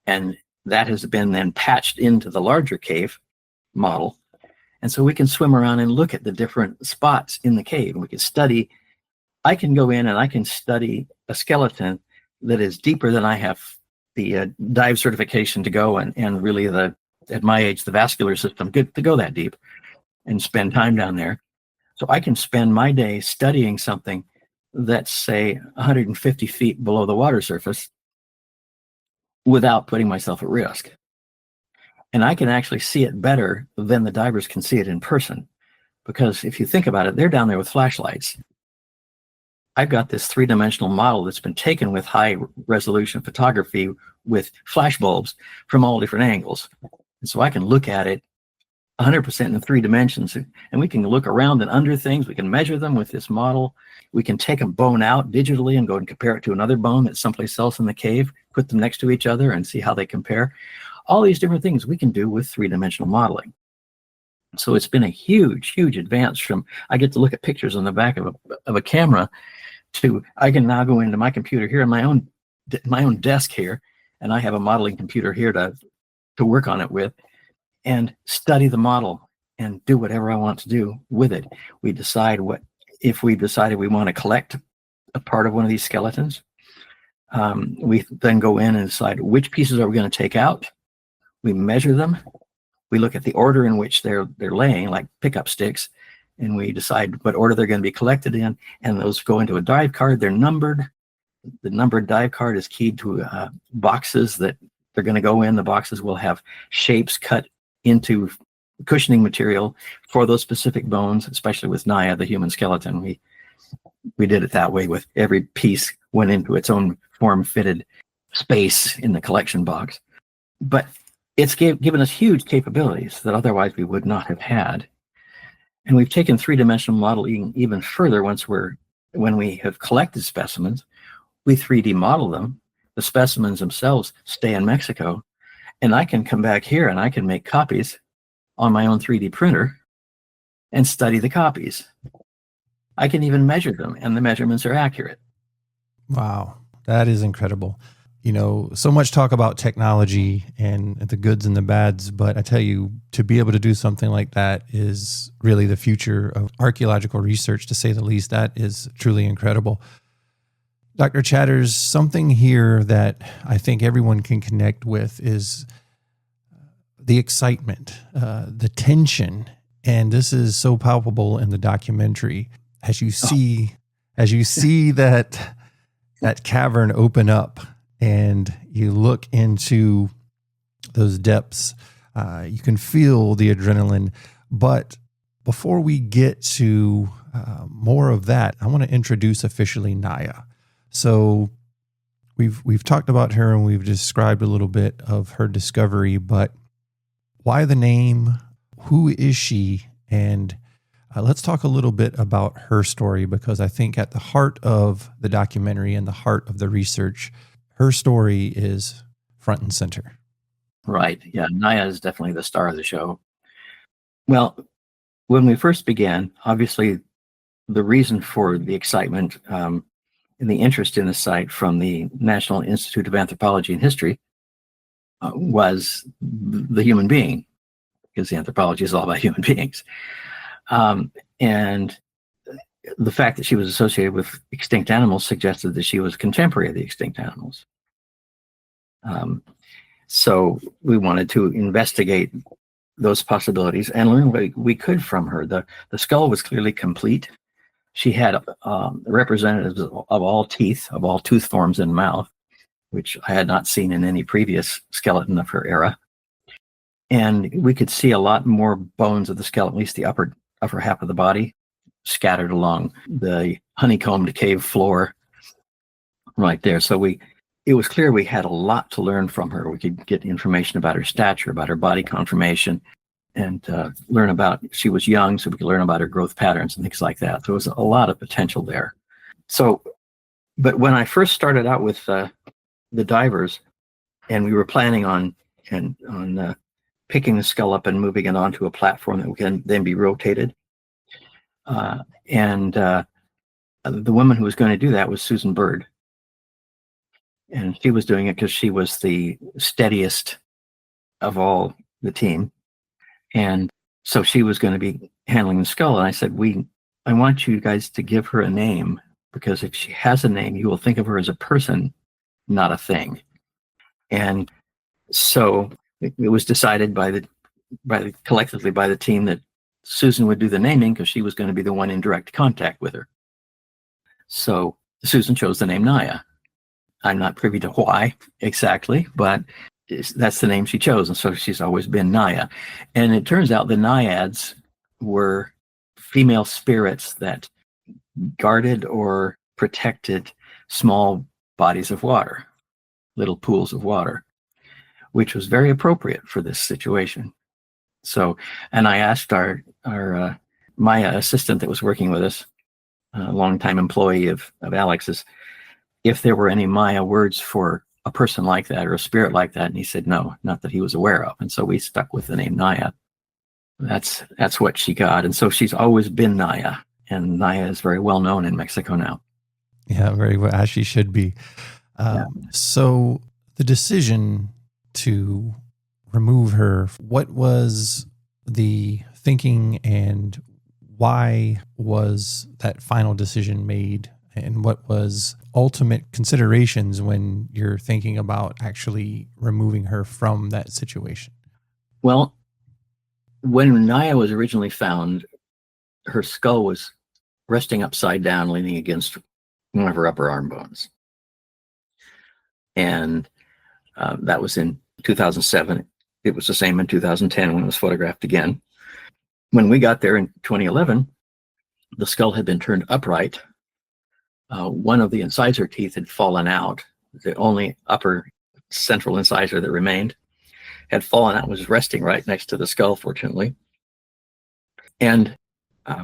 And that has been then patched into the larger cave model. And so we can swim around and look at the different spots in the cave. We can study. I can go in and I can study a skeleton that is deeper than I have the dive certification to go, and really at my age, the vascular system good to go that deep and spend time down there. So I can spend my day studying something that's, say, 150 feet below the water surface without putting myself at risk. And I can actually see it better than the divers can see it in person. Because if you think about it, they're down there with flashlights. I've got this three-dimensional model that's been taken with high-resolution photography with flash bulbs from all different angles. And so I can look at it 100% in 3 dimensions, and we can look around and under things. We can measure them with this model. We can take a bone out digitally and go and compare it to another bone that's someplace else in the cave, put them next to each other and see how they compare. All these different things we can do with 3-dimensional modeling. So it's been a huge, huge advance from I get to look at pictures on the back of a camera to I can now go into my computer here in my own desk here, and I have a modeling computer here to work on it with, and study the model and do whatever I want to do with it. We decide if we decided we want to collect a part of one of these skeletons. We then go in and decide which pieces are we going to take out. We measure them. We look at the order in which they're laying, like pickup sticks, and we decide what order they're going to be collected in. And those go into a dive card. They're numbered. The numbered dive card is keyed to boxes that they're going to go in. The boxes will have shapes cut into cushioning material for those specific bones, especially with Naia, the human skeleton. We did it that way with every piece went into its own form-fitted space in the collection box. But it's given us huge capabilities that otherwise we would not have had. And we've taken 3-dimensional modeling even further when we have collected specimens, we 3D model them. The specimens themselves stay in Mexico, and I can come back here and I can make copies on my own 3D printer and study the copies. I can even measure them, and the measurements are accurate. Wow, that is incredible. So much talk about technology and the goods and the bads, but I tell you, to be able to do something like that is really the future of archaeological research, to say the least. That is truly incredible. Dr. Chatters, something here that I think everyone can connect with is the excitement, the tension, and this is so palpable in the documentary as you see that cavern open up and you look into those depths. You can feel the adrenaline. But before we get to more of that, I want to introduce officially Naia. So we've talked about her and we've described a little bit of her discovery, but why the name? Who is she? And let's talk a little bit about her story, because I think at the heart of the documentary and the heart of the research, her story is front and center. Right. Yeah. Naia is definitely the star of the show. Well, when we first began, obviously the reason for the excitement and the interest in the site from the National Institute of Anthropology and History was the human being, because the anthropology is all about human beings. And the fact that she was associated with extinct animals suggested that she was contemporary of the extinct animals. So we wanted to investigate those possibilities and learn what we could from her. The skull was clearly complete. She had representatives of all teeth, of all tooth forms in mouth, which I had not seen in any previous skeleton of her era. And we could see a lot more bones of the skeleton, at least the upper half of the body, scattered along the honeycombed cave floor right there. So it was clear we had a lot to learn from her. We could get information about her stature, about her body conformation, and learn about, she was young, so we could learn about her growth patterns and things like that. So there was a lot of potential there. So, but when I first started out with the divers, and we were planning on picking the skull up and moving it onto a platform that can then be rotated, and The woman who was going to do that was Susan Bird. And she was doing it because she was the steadiest of all the team. And so she was going to be handling the skull. And I said, I want you guys to give her a name, because if she has a name, you will think of her as a person, not a thing. And so it was decided collectively by the team that Susan would do the naming, because she was going to be the one in direct contact with her. So Susan chose the name Naia. I'm not privy to why exactly, but that's the name she chose. And so she's always been Naia. And it turns out the Naiads were female spirits that guarded or protected small bodies of water, little pools of water, which was very appropriate for this situation. So, and I asked our Maya assistant that was working with us, a longtime employee of Alex's, if there were any Maya words for a person like that or a spirit like that. And he said, no, not that he was aware of. And so we stuck with the name Naia. That's what she got. And so she's always been Naia. And Naia is very well known in Mexico now. Yeah, very well, as she should be. So the decision to remove her, what was the thinking, and why was that final decision made? And what was ultimate considerations when you're thinking about actually removing her from that situation? Well, when Naia was originally found, her skull was resting upside down, leaning against one of her upper arm bones. And that was in 2007. It was the same in 2010 when it was photographed again. When we got there in 2011, the skull had been turned upright. One of the incisor teeth had fallen out. The only upper central incisor that remained had fallen out, was resting right next to the skull, fortunately. And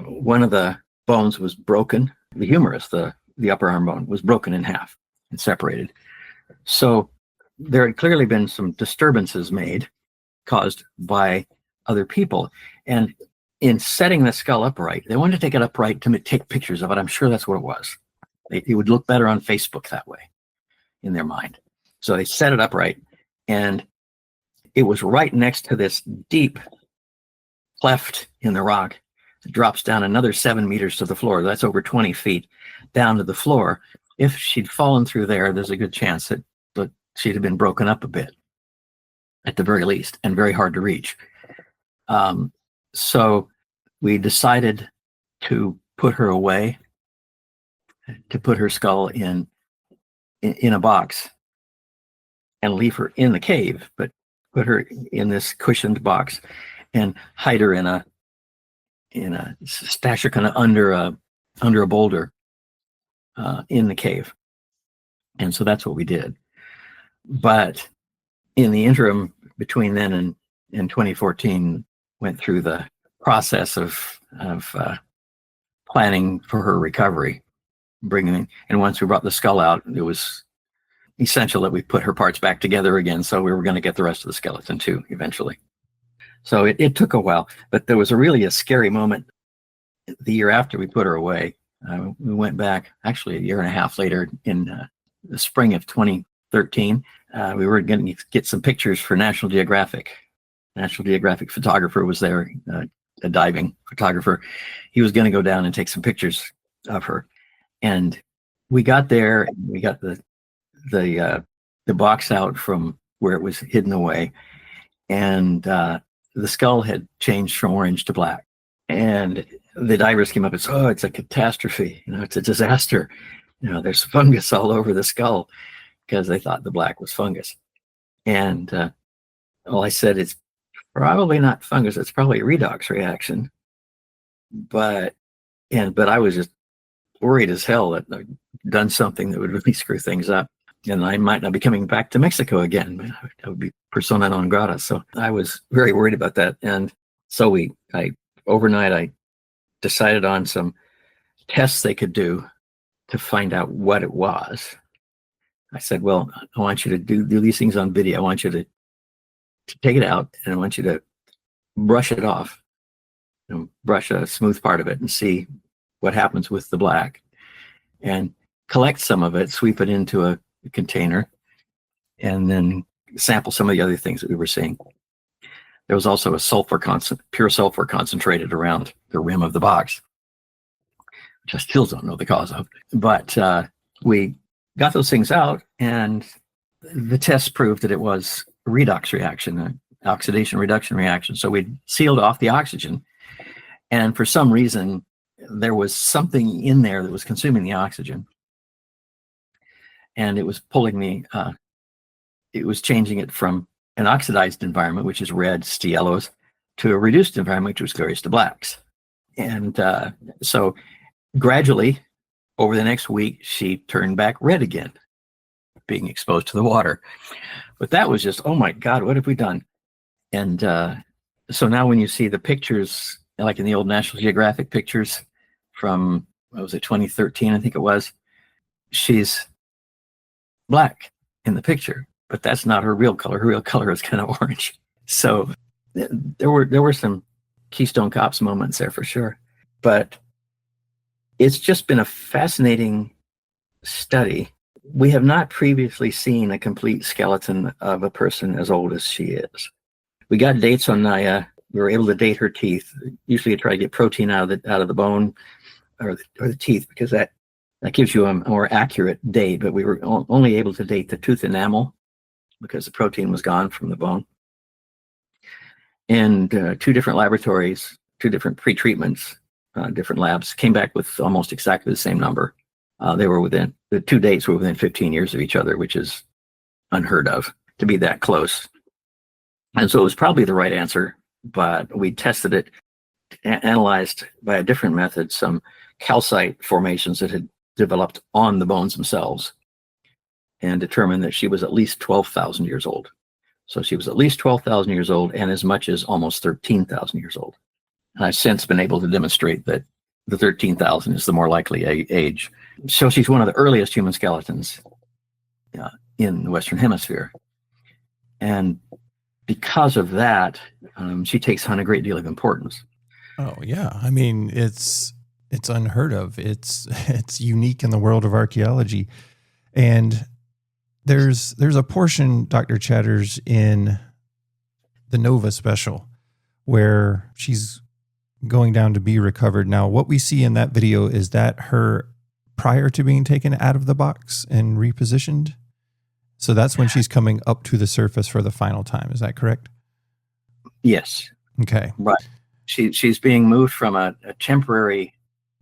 one of the bones was broken. The humerus, the upper arm bone, was broken in half and separated. So there had clearly been some disturbances caused by other people. And in setting the skull upright, they wanted to take it upright to take pictures of it. I'm sure that's what it was. It would look better on Facebook that way in their mind. So they set it upright, and it was right next to this deep cleft in the rock. It drops down another 7 meters to the floor. That's over 20 feet down to the floor. If she'd fallen through there, there's a good chance that she'd have been broken up a bit, at the very least, and very hard to reach. So we decided to put her away, to put her skull in a box and leave her in the cave, but put her in this cushioned box and hide her in a stash her kind of under a boulder in the cave. And so that's what we did. But in the interim between then and 2014, went through the process of planning for her recovery, and once we brought the skull out, it was essential that we put her parts back together again. So we were going to get the rest of the skeleton too, eventually. So it took a while, but there was really a scary moment the year after we put her away. We went back actually a year and a half later in the spring of 2013. We were going to get some pictures for National Geographic. National Geographic photographer was there, a diving photographer. He was going to go down and take some pictures of her. And we got there, and we got the box out from where it was hidden away, and the skull had changed from orange to black. And the divers came up and said, "Oh, it's a catastrophe! It's a disaster! There's fungus all over the skull," because they thought the black was fungus. And well, I said, it's probably not fungus; it's probably a redox reaction. But I was just worried as hell that I'd done something that would really screw things up, and I might not be coming back to Mexico again. That would be persona non grata. So I was very worried about that. And so overnight, I decided on some tests they could do to find out what it was. I said, well, I want you to do these things on video. I want you to take it out, and I want you to brush it off, brush a smooth part of it, and see what happens with the black. and collect some of it, sweep it into a container, and then sample some of the other things that we were seeing. There was also a pure sulfur concentrated around the rim of the box, which I still don't know the cause of. But we got those things out, and the tests proved that it was a redox reaction, an oxidation reduction reaction. So we sealed off the oxygen, and for some reason, there was something in there that was consuming the oxygen, and it was pulling it was changing it from an oxidized environment, which is reds to yellows, to a reduced environment, which was grays to blacks. And so gradually, over the next week, she turned back red again, being exposed to the water. But that was just, oh my God, what have we done? And so now when you see the pictures, like in the old National Geographic pictures from, what was it, 2013, I think it was, she's black in the picture, but that's not her real color. Her real color is kind of orange. So there were some Keystone Cops moments there for sure. But it's just been a fascinating study. We have not previously seen a complete skeleton of a person as old as she is. We got dates on Naia. We were able to date her teeth. Usually you try to get protein out of the bone or the teeth, because that gives you a more accurate date, but we were only able to date the tooth enamel because the protein was gone from the bone. And two different laboratories, two different pre-treatments, different labs came back with almost exactly the same number. The two dates were within 15 years of each other, which is unheard of to be that close. And so it was probably the right answer, but we tested it, analyzed by a different method, some calcite formations that had developed on the bones themselves, and determined that she was at least 12,000 years old. So she was at least 12,000 years old and as much as almost 13,000 years old. And I've since been able to demonstrate that the 13,000 is the more likely age. So she's one of the earliest human skeletons in the Western Hemisphere. And because of that, she takes on a great deal of importance. Oh yeah, I mean it's unheard of. It's unique in the world of archaeology, and there's a portion, Dr. Chatters, in the Nova special where she's going down to be recovered. Now, what we see in that video, is that her prior to being taken out of the box and repositioned? So that's when she's coming up to the surface for the final time. Is that correct? Yes. Okay. Right. She's being moved from a temporary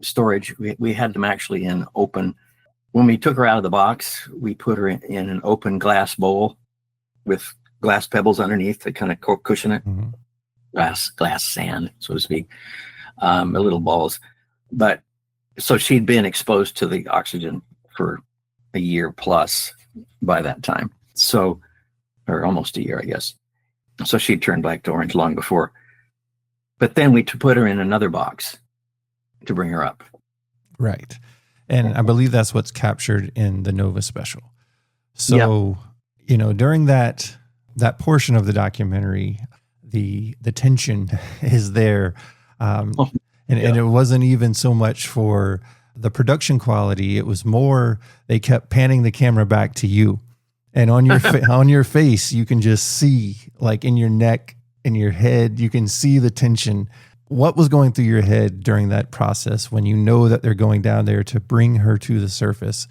storage. We had them actually in open. When we took her out of the box, we put her in an open glass bowl with glass pebbles underneath to kind of cushion it. Mm-hmm. Glass sand, so to speak, little balls. But so she'd been exposed to the oxygen for a year plus by that time. So, or almost a year, I guess. So she'd turned back to orange long before. But then we put her in another box to bring her up. Right. And I believe that's what's captured in the Nova special. So, during that portion of the documentary, the tension is there. And it wasn't even so much for the production quality. It was more, they kept panning the camera back to you. And on your on your face, you can just see, like in your neck, in your head, you can see the tension. What was going through your head during that process when you know that they're going down there to bring her to the surface?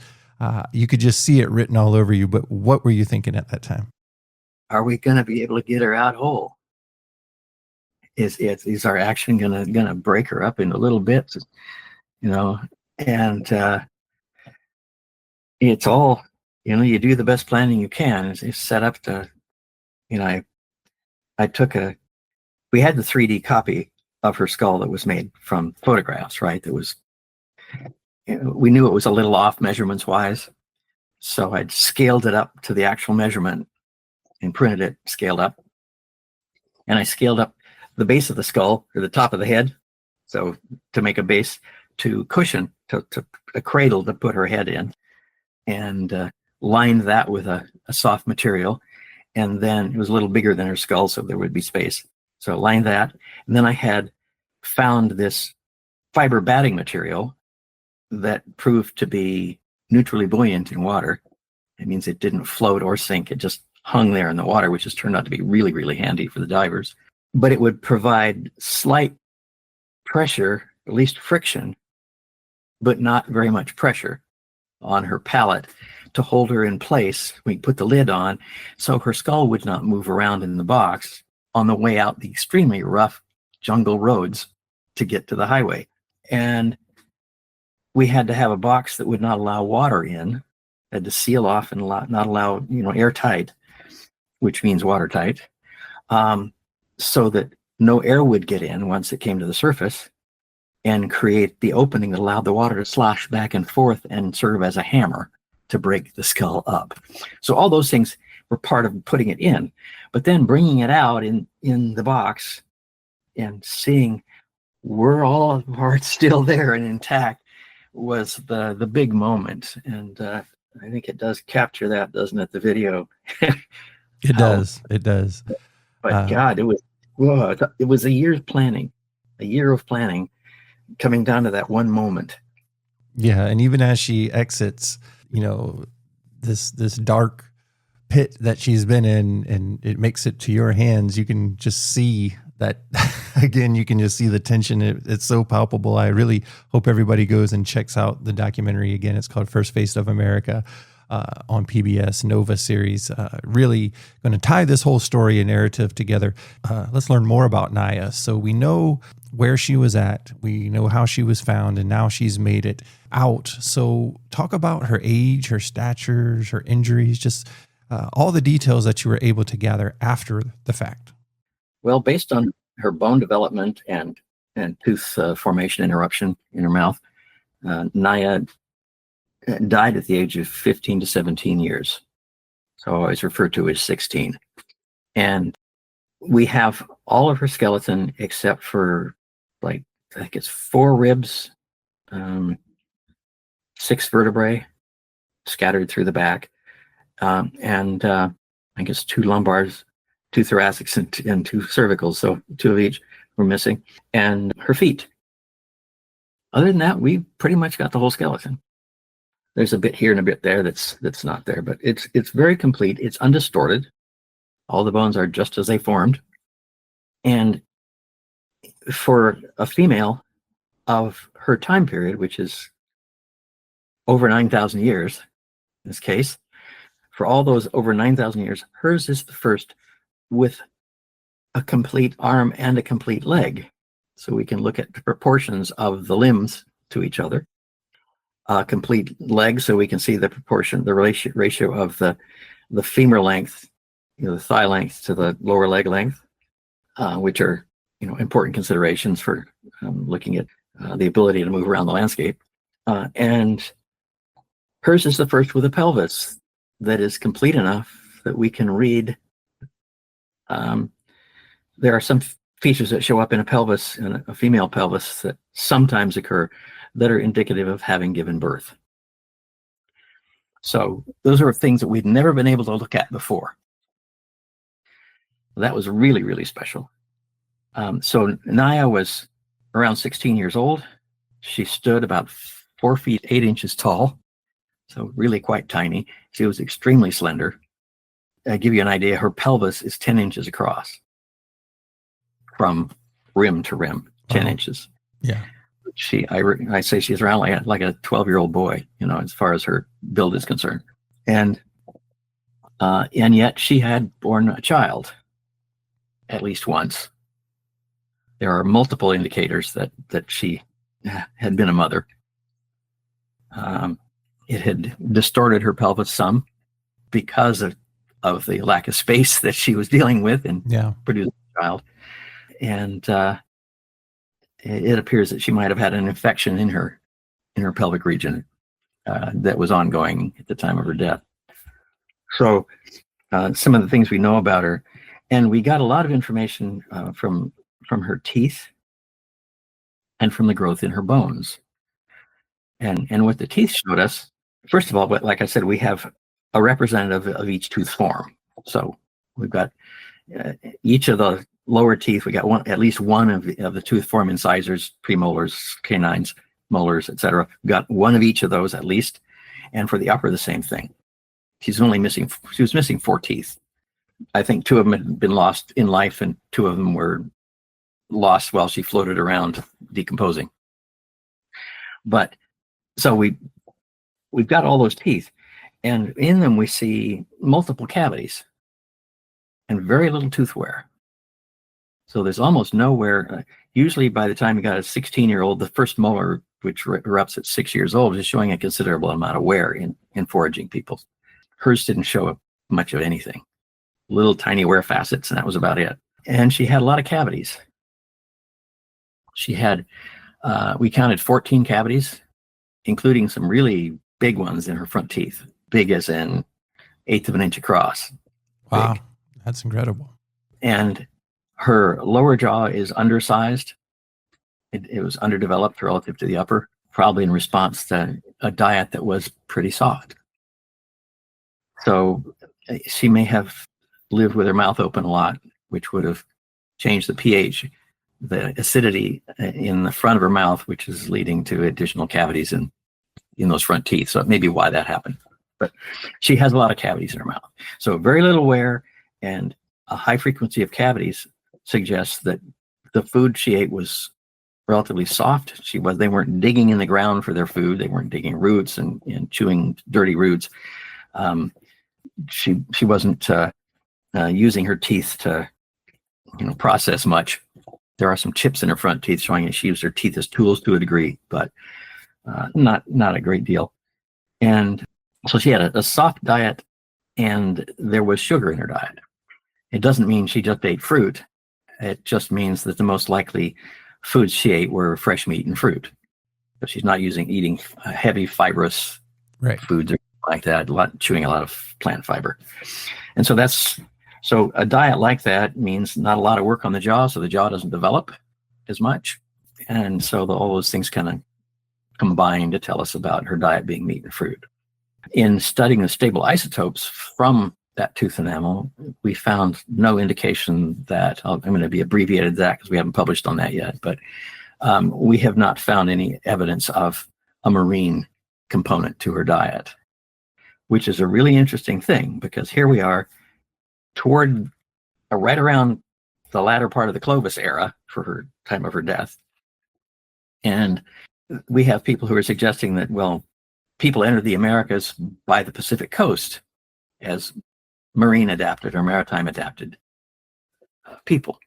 You could just see it written all over you, but what were you thinking at that time? Are we going to be able to get her out whole? Is our action gonna break her up into little bits? And it's all, you do the best planning you can. It's set up to, we had the 3D copy of her skull that was made from photographs, right? That was, we knew it was a little off measurements wise. So I'd scaled it up to the actual measurement and printed it, scaled up. And I scaled up the base of the skull, or the top of the head. So to make a base to cushion, to a cradle to put her head in, and lined that with a soft material. And then it was a little bigger than her skull, so there would be space. So I lined that. And then I had found this fiber batting material that proved to be neutrally buoyant in water. It means it didn't float or sink. It just hung there in the water, which has turned out to be really, really handy for the divers. But it would provide slight pressure, at least friction, but not very much pressure on her palate to hold her in place. We put the lid on so her skull would not move around in the box on the way out the extremely rough jungle roads to get to the highway. And we had to have a box that would not allow water in, had to seal off and not allow, airtight, which means watertight, so that no air would get in once it came to the surface, and create the opening that allowed the water to slosh back and forth and serve as a hammer to break the skull up. So all those things were part of putting it in, but then bringing it out in the box and seeing were all the parts still there and intact was the big moment. And I think it does capture that, doesn't it? The video. It does. It does. But God, it was a year of planning coming down to that one moment. Yeah, and even as she exits, this dark pit that she's been in, and it makes it to your hands, you can just see that. Again, you can just see the tension. It's so palpable. I really hope everybody goes and checks out the documentary. Again, it's called First Face of America on PBS Nova series. Really going to tie this whole story and narrative together. Let's learn more about Naia. So we know where she was at. We know how she was found, and now she's made it out. So talk about her age, her statures, her injuries, just all the details that you were able to gather after the fact. Well, based on her bone development and tooth formation interruption in her mouth, Naia died at the age of 15 to 17 years. So always referred to as 16. And we have all of her skeleton except for, I think it's 4 ribs, 6 vertebrae scattered through the back, and I guess 2 lumbars, 2 thoracics, and 2 cervicals. So 2 of each were missing, and her feet. Other than that, we pretty much got the whole skeleton. There's a bit here and a bit there that's not there, but it's very complete. It's undistorted. All the bones are just as they formed. And for a female of her time period, which is over 9,000 years, in this case, for all those over 9,000 years, hers is the first with a complete arm and a complete leg. So we can look at the proportions of the limbs to each other. Complete leg, so we can see the proportion, the ratio of the femur length, the thigh length to the lower leg length, which are important considerations for looking at the ability to move around the landscape. And hers is the first with a pelvis that is complete enough that we can read. There are some features that show up in a pelvis, in a female pelvis, that sometimes occur that are indicative of having given birth. So those are things that we'd never been able to look at before. That was really, really special. So Naia was around 16 years old. She stood about 4 feet 8 inches tall, so really quite tiny. She was extremely slender. I give you an idea, her pelvis is 10 inches across from rim to rim, 10 inches. Yeah. I say she's around like a 12-year-old boy, as far as her build is concerned. And yet she had borne a child at least once. There are multiple indicators that she had been a mother. It had distorted her pelvis some because of the lack of space that she was dealing with in producing a child. And it appears that she might have had an infection in her pelvic region that was ongoing at the time of her death. So some of the things we know about her, and we got a lot of information from her teeth and from the growth in her bones. And what the teeth showed us, first of all, but like I said, we have a representative of each tooth form. So we've got each of the lower teeth, we got at least one of the tooth form incisors, premolars, canines molars, etc. Got one of each of those at least. And for the upper, the same thing. She was missing 4 teeth. I think 2 of them had been lost in life, and 2 of them were lost while she floated around decomposing. But so we've got all those teeth, and in them we see multiple cavities and very little tooth wear. So there's almost no wear. Usually by the time you got a 16-year-old, the first molar, which erupts at 6 years old, is showing a considerable amount of wear in foraging people. Hers didn't show much of anything. Little tiny wear facets, and that was about it. And she had a lot of cavities. She had, we counted 14 cavities, including some really big ones in her front teeth, big as in 1/8 of an inch across. Wow, big. that's incredible. And her lower jaw is undersized. It was underdeveloped relative to the upper, probably in response to a diet that was pretty soft. So she may have lived with her mouth open a lot, which would have changed the pH, the acidity in the front of her mouth, which is leading to additional cavities in those front teeth. So it may be why that happened. But she has a lot of cavities in her mouth. So very little wear and a high frequency of cavities suggests that the food she ate was relatively soft. They weren't digging in the ground for their food. They weren't digging roots and chewing dirty roots. She wasn't using her teeth to process much. There are some chips in her front teeth showing that she used her teeth as tools to a degree, but not a great deal. And so she had a soft diet, and there was sugar in her diet. It doesn't mean she just ate fruit. It just means that the most likely foods she ate were fresh meat and fruit. But she's not eating heavy fibrous foods or like that, chewing a lot of plant fiber. And so a diet like that means not a lot of work on the jaw, so the jaw doesn't develop as much. And so all those things kind of combine to tell us about her diet being meat and fruit. In studying the stable isotopes from that tooth enamel, we found no indication that, I'm going to be abbreviated that because we haven't published on that yet, but we have not found any evidence of a marine component to her diet, which is a really interesting thing because here we are toward right around the latter part of the Clovis era for her time of her death. And we have people who are suggesting that, well, people entered the Americas by the Pacific coast as marine adapted or maritime adapted people.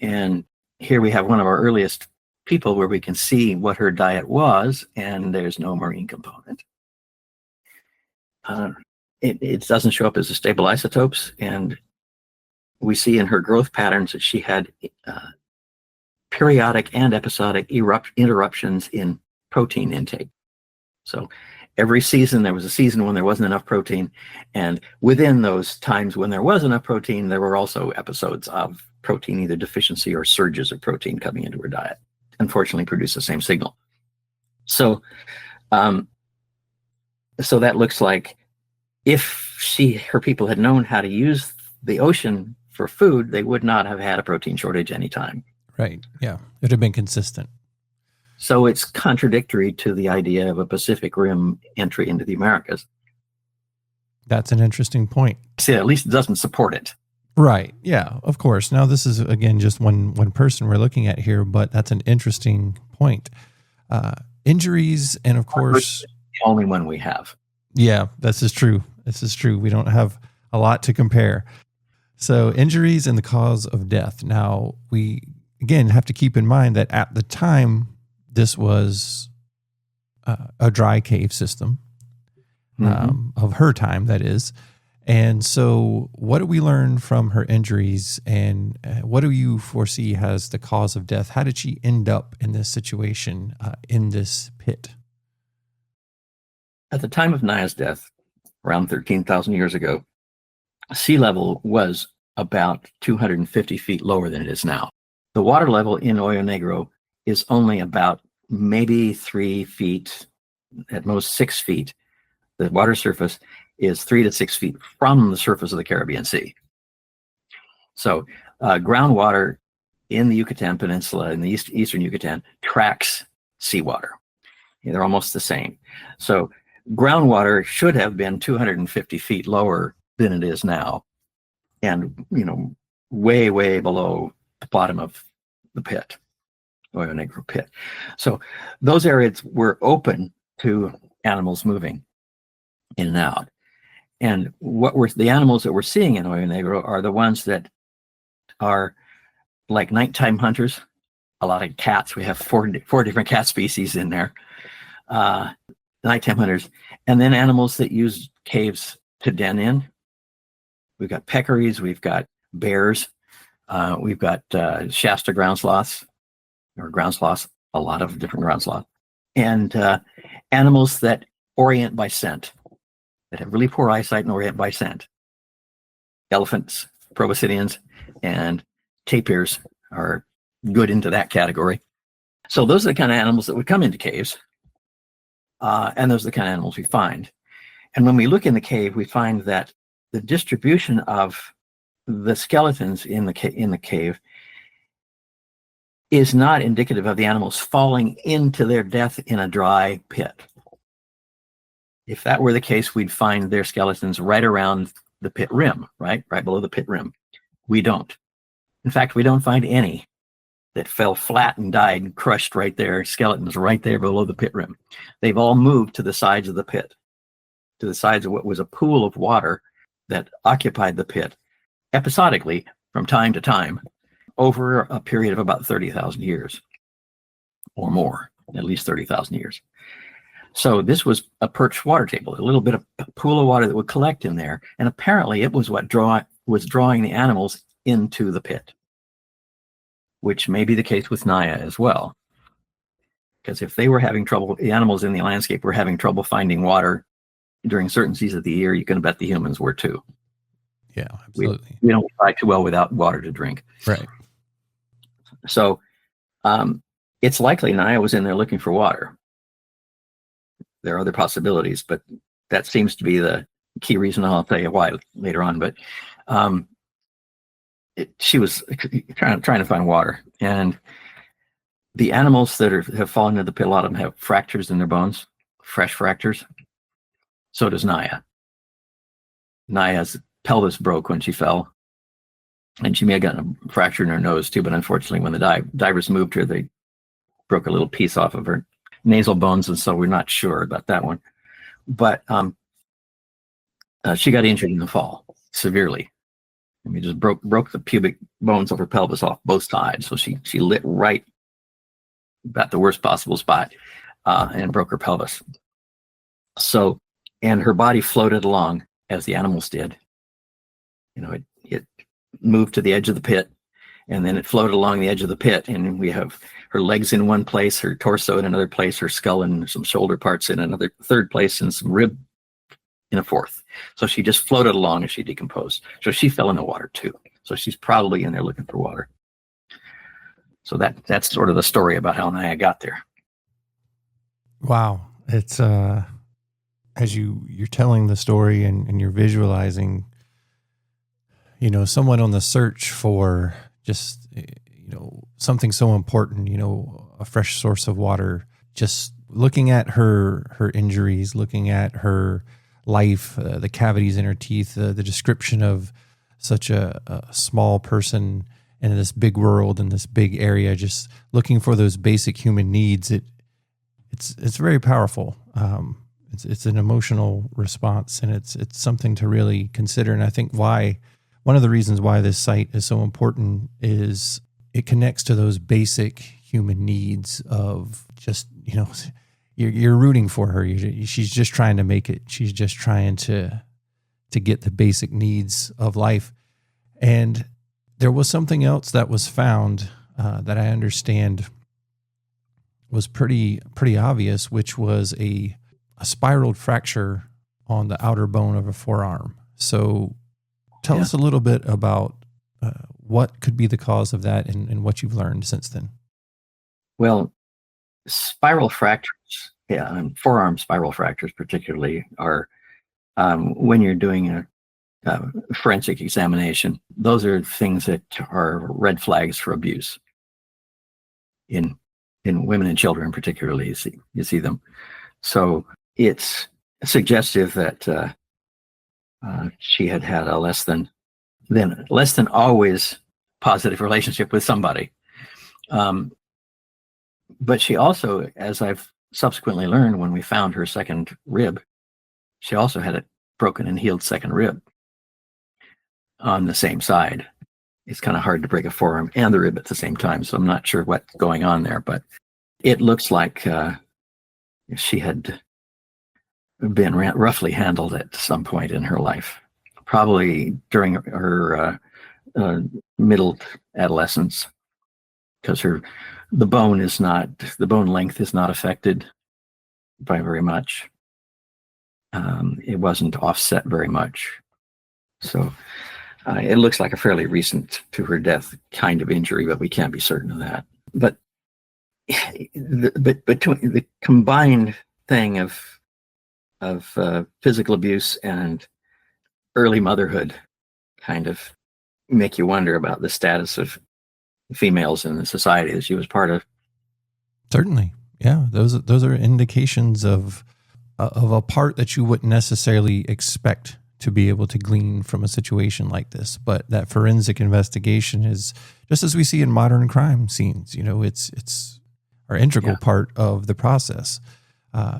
And here we have one of our earliest people where we can see what her diet was, and there's no marine component. It doesn't show up as the stable isotopes, and we see in her growth patterns that she had periodic and episodic interruptions in protein intake. So every season, there was a season when there wasn't enough protein, and within those times when there was enough protein, there were also episodes of protein, either deficiency or surges of protein coming into her diet. Unfortunately, produce the same signal. So, so that looks like if her people had known how to use the ocean for food, they would not have had a protein shortage anytime. Right. Yeah. It would have been consistent. So it's contradictory to the idea of a Pacific Rim entry into the Americas. That's an interesting point. See, at least it doesn't support it. Right. Yeah, of course. Now, this is, again, just one person we're looking at here, but that's an interesting point. Injuries, and of course... The only one we have. Yeah, this is true. This is true. We don't have a lot to compare. So injuries and the cause of death. Now, we, again, have to keep in mind that at the time, this was a dry cave system of her time, that is. And so what do we learn from her injuries, and what do you foresee as the cause of death? How did she end up in this situation, in this pit? At the time of Naia's death, around 13,000 years ago, sea level was about 250 feet lower than it is now. The water level in Hoyo Negro is only about maybe 3 feet, at most 6 feet. The water surface is 3 to 6 feet from the surface of the Caribbean Sea. So groundwater in the Yucatan Peninsula, in the eastern Yucatan, tracks seawater. They're almost the same. So groundwater should have been 250 feet lower than it is now, and way, way below the bottom of the pit, Hoyo Negro pit. So those areas were open to animals moving in and out. And the animals that we're seeing in Hoyo Negro are the ones that are like nighttime hunters. A lot of cats. We have four different cat species in there. Nighttime hunters, and then animals that use caves to den in. We've got peccaries, we've got bears, we've got Shasta ground sloths, a lot of different ground sloths, and animals that orient by scent, that have really poor eyesight and orient by scent. Elephants, proboscideans, and tapirs are good into that category. So those are the kind of animals that would come into caves, and those are the kind of animals we find. And when we look in the cave, we find that the distribution of the skeletons in the cave is not indicative of the animals falling into their death in a dry pit. If that were the case, we'd find their skeletons right around the pit rim, right below the pit rim. We don't. In fact, we don't find any that fell flat and died crushed right there, skeletons right there below the pit rim. They've all moved to the sides of the pit, to the sides of what was a pool of water that occupied the pit episodically from time to time over a period of about 30,000 years or more, at least 30,000 years. So this was a perched water table, a little bit of pool of water that would collect in there. And apparently it was what was drawing the animals into the pit, which may be the case with Naia as well. Because if they were having trouble, the animals in the landscape were having trouble finding water during certain seasons of the year, you can bet the humans were too. Yeah, absolutely. We don't fly too well without water to drink. Right. So it's likely Naia was in there looking for water. There are other possibilities, but that seems to be the key reason. I'll tell you why later on. But she was trying to find water, and the animals that have fallen into the pit, a lot of them have fractures in their bones, fresh fractures. So does Naia. Naia's pelvis broke when she fell, and she may have gotten a fracture in her nose too. But unfortunately, when the divers moved her, they broke a little piece off of her nasal bones, and so we're not sure about that one. But she got injured in the fall severely. I mean, just broke the pubic bones of her pelvis off both sides. So she lit right about the worst possible spot and broke her pelvis. So, and her body floated along as the animals did. It moved to the edge of the pit, and then it floated along the edge of the pit. And we have her legs in one place, her torso in another place, her skull and some shoulder parts in another third place, and some rib in a fourth. So she just floated along as she decomposed. So she fell in the water too. So she's probably in there looking for water. So that's sort of the story about how Naia got there. Wow. It's as you're telling the story and you're visualizing, someone on the search for just, something so important, a fresh source of water, just looking at her injuries, looking at her life, the cavities in her teeth, the description of such a small person in this big world, in this big area, just looking for those basic human needs. It's very powerful. It's an emotional response, and it's something to really consider. And I think one of the reasons why this site is so important is it connects to those basic human needs of just, you're rooting for her. She's just trying to make it. She's just trying to get the basic needs of life. And there was something else that was found that I understand was pretty obvious, which was a spiraled fracture on the outer bone of a forearm. So tell us a little bit about what could be the cause of that and what you've learned since then. Well, spiral fractures, and forearm spiral fractures particularly, are when you're doing a forensic examination, those are things that are red flags for abuse in in women and children particularly, you see them. So it's suggestive that she had had a less than always positive relationship with somebody. But she also, as I've subsequently learned when we found her second rib, she also had a broken and healed second rib on the same side. It's kind of hard to break a forearm and the rib at the same time, so I'm not sure what's going on there, but it looks like she had been roughly handled at some point in her life, probably during her middle adolescence, because the bone length is not affected by very much. It wasn't offset very much, so it looks like a fairly recent to her death kind of injury, but we can't be certain of that. But between the combined thing of physical abuse and early motherhood kind of make you wonder about the status of females in the society that she was part of. Certainly. Yeah. Those are indications of a part that you wouldn't necessarily expect to be able to glean from a situation like this. But that forensic investigation is just as we see in modern crime scenes, it's our integral part of the process.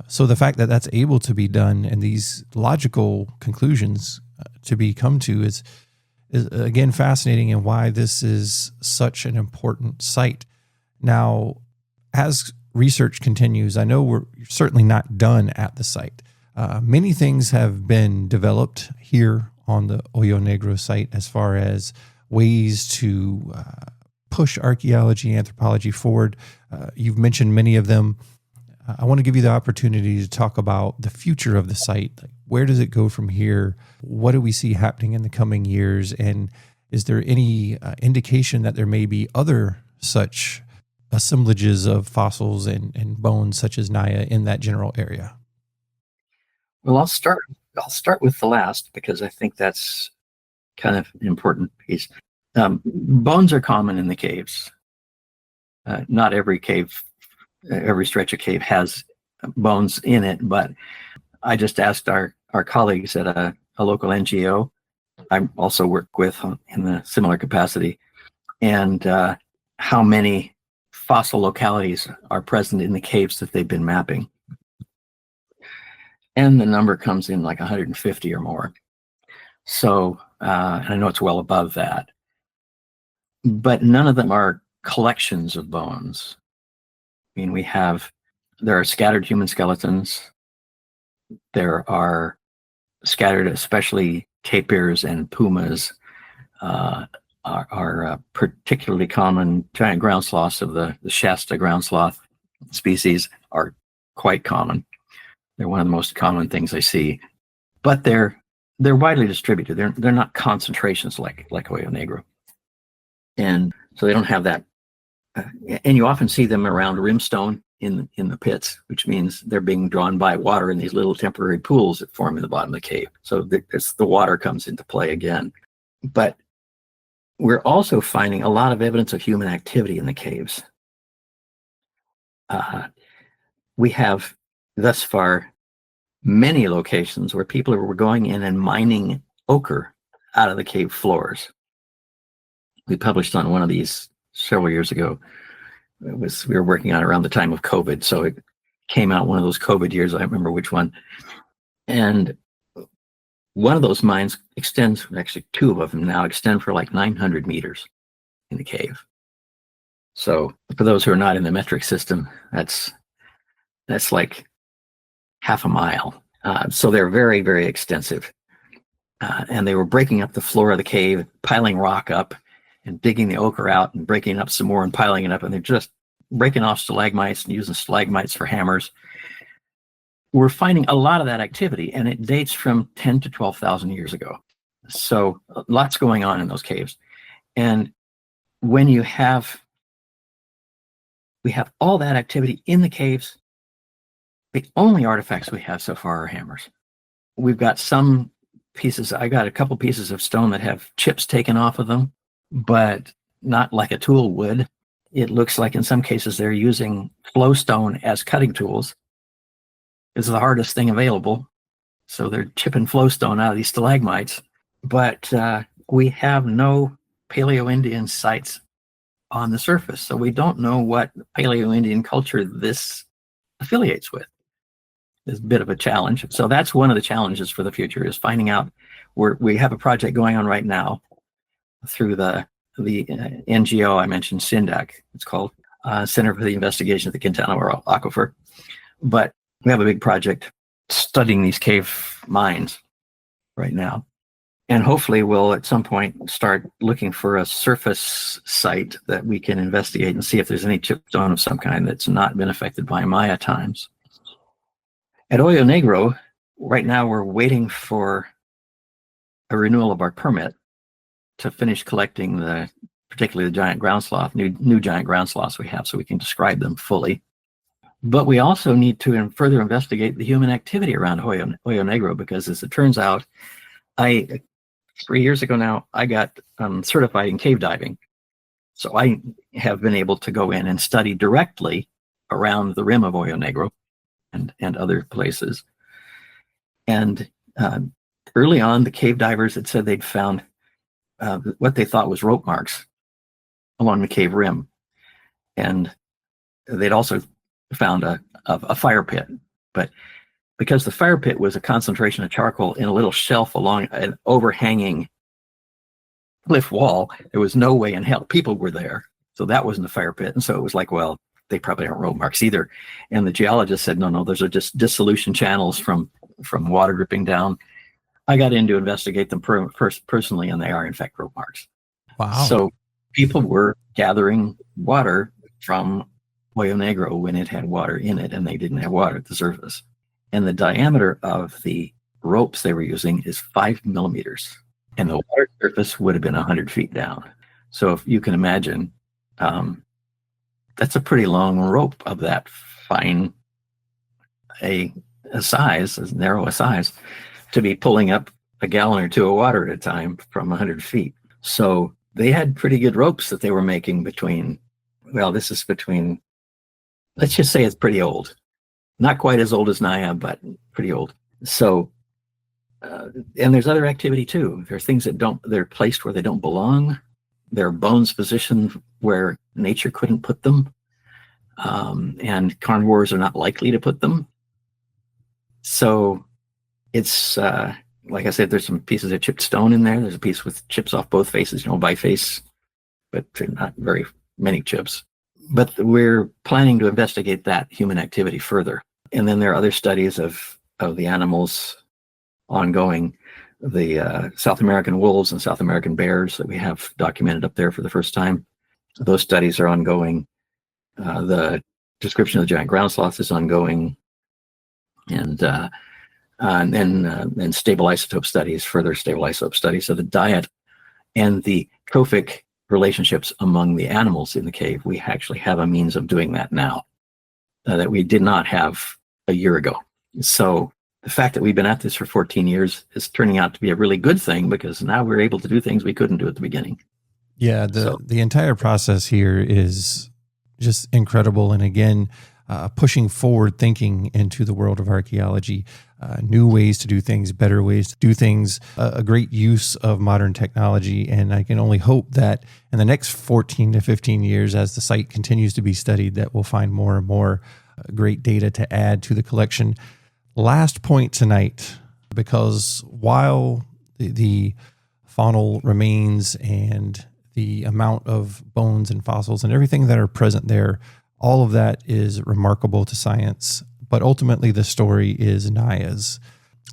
So the fact that that's able to be done and these logical conclusions to be come to is again fascinating, and why this is such an important site. Now, as research continues, I know we're certainly not done at the site. Many things have been developed here on the Hoyo Negro site as far as ways to push archaeology, anthropology forward. You've mentioned many of them. I want to give you the opportunity to talk about the future of the site. Like, where does it go from here? What do we see happening in the coming years? And is there any indication that there may be other such assemblages of fossils and bones such as Naia in that general area? Well, I'll start with the last, because I think that's kind of an important piece. Bones are common in the caves. Not every cave, every stretch of cave has bones in it, but I just asked our colleagues at a local NGO I also work with in a similar capacity, and how many fossil localities are present in the caves that they've been mapping. And the number comes in like 150 or more. So, and I know it's well above that. But none of them are collections of bones. I mean, there are scattered human skeletons. There are scattered, especially tapirs and pumas, are particularly common. Giant ground sloths of the Shasta ground sloth species are quite common. They're one of the most common things I see, but they're widely distributed. They're not concentrations like Hoyo Negro, and so they don't have that. And you often see them around rimstone in the pits, which means they're being drawn by water in these little temporary pools that form in the bottom of the cave. So the water comes into play again. But we're also finding a lot of evidence of human activity in the caves. We have thus far many locations where people were going in and mining ochre out of the cave floors. We published on one of these several years ago. We were working on it around the time of COVID, so it came out one of those COVID years. I don't remember which one. And one of those mines extends, actually two of them now extend for like 900 meters in the cave. So for those who are not in the metric system, that's like half a mile. So they're very, very extensive. And they were breaking up the floor of the cave, piling rock up and digging the ochre out and breaking up some more and piling it up. And they're just breaking off stalagmites and using stalagmites for hammers. We're finding a lot of that activity, and it dates from 10 to 12,000 years ago. So lots going on in those caves. And when we have all that activity in the caves, the only artifacts we have so far are hammers. We've got some pieces, I got a couple pieces of stone that have chips taken off of them, but not like a tool would. It looks like in some cases they're using flowstone as cutting tools. It's the hardest thing available. So they're chipping flowstone out of these stalagmites. But we have no Paleo-Indian sites on the surface. So we don't know what Paleo-Indian culture this affiliates with. It's a bit of a challenge. So that's one of the challenges for the future, is finding out. We have a project going on right now through the NGO I mentioned, SINDAC, it's called, Center for the Investigation of the Quintana Roo Aquifer. But we have a big project studying these cave mines right now. And hopefully we'll at some point start looking for a surface site that we can investigate and see if there's any chipstone of some kind that's not been affected by Maya times. At Hoyo Negro, right now we're waiting for a renewal of our permit to finish collecting particularly the giant ground sloth, new giant ground sloths we have, so we can describe them fully. But we also need to further investigate the human activity around Hoyo Negro, because as it turns out, 3 years ago now, I got certified in cave diving. So I have been able to go in and study directly around the rim of Hoyo Negro and other places. And early on, the cave divers had said they'd found what they thought was rope marks along the cave rim. And they'd also found a fire pit. But because the fire pit was a concentration of charcoal in a little shelf along an overhanging cliff wall, there was no way in hell people were there. So that wasn't a fire pit. And so it was like, well, they probably aren't rope marks either. And the geologist said, no, those are just dissolution channels from water dripping down. I got in to investigate them personally, and they are in fact rope marks. Wow. So people were gathering water from Hoyo Negro when it had water in it, and they didn't have water at the surface. And the diameter of the ropes they were using is 5 millimeters, and the water surface would have been 100 feet down. So if you can imagine, that's a pretty long rope of that fine a size, as narrow a size, to be pulling up a gallon or two of water at a time from 100 feet. So they had pretty good ropes that they were making between, let's just say it's pretty old. Not quite as old as Naia, but pretty old. So, and there's other activity too. There's things they're placed where they don't belong. There are bones positioned where nature couldn't put them. And carnivores are not likely to put them. So it's, like I said, there's some pieces of chipped stone in there. There's a piece with chips off both faces, biface, but not very many chips. But we're planning to investigate that human activity further. And then there are other studies of the animals ongoing, the South American wolves and South American bears that we have documented up there for the first time. Those studies are ongoing. The description of the giant ground sloth is ongoing. And then stable isotope studies, further stable isotope studies of the diet and the trophic relationships among the animals in the cave. We actually have a means of doing that now that we did not have a year ago. So the fact that we've been at this for 14 years is turning out to be a really good thing, because now we're able to do things we couldn't do at the beginning. Yeah, the entire process here is just incredible. And again, pushing forward thinking into the world of archaeology, new ways to do things, better ways to do things, a great use of modern technology. And I can only hope that in the next 14 to 15 years, as the site continues to be studied, that we'll find more and more great data to add to the collection. Last point tonight, because while the faunal remains and the amount of bones and fossils and everything that are present there, all of that is remarkable to science, but ultimately the story is Naia's.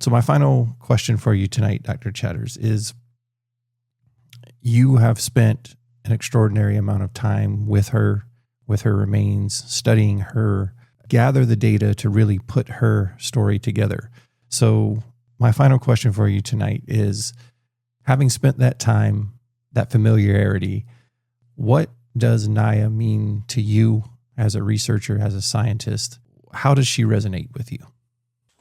So my final question for you tonight, Dr. Chatters, is you have spent an extraordinary amount of time with her remains, studying her, gather the data to really put her story together. So my final question for you tonight is, having spent that time, that familiarity, what does Naia mean to you as a researcher, as a scientist? How does she resonate with you?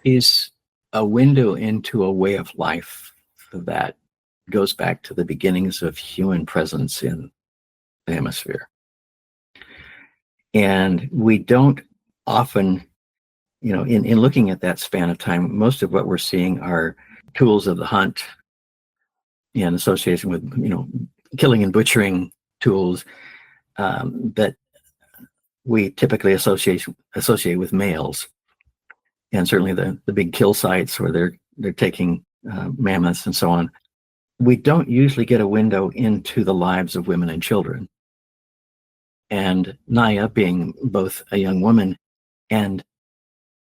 She's a window into a way of life that goes back to the beginnings of human presence in the hemisphere. And we don't often, in looking at that span of time, most of what we're seeing are tools of the hunt in association with, killing and butchering tools that we typically associate with males. And certainly the big kill sites where they're taking mammoths and so on. We don't usually get a window into the lives of women and children. And Naia, being both a young woman and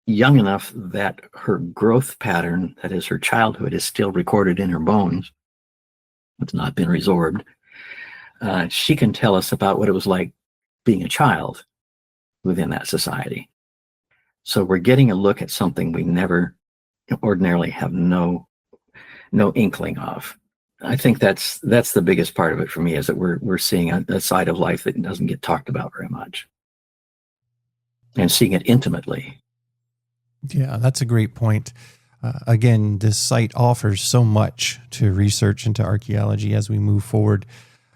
young enough that her growth pattern, that is her childhood, is still recorded in her bones, it's not been resorbed, she can tell us about what it was like being a child within that society. So we're getting a look at something we never ordinarily have no inkling of. I think that's the biggest part of it for me, is that we're seeing a side of life that doesn't get talked about very much, and seeing it intimately. Yeah, that's a great point. Again, this site offers so much to research into archaeology as we move forward.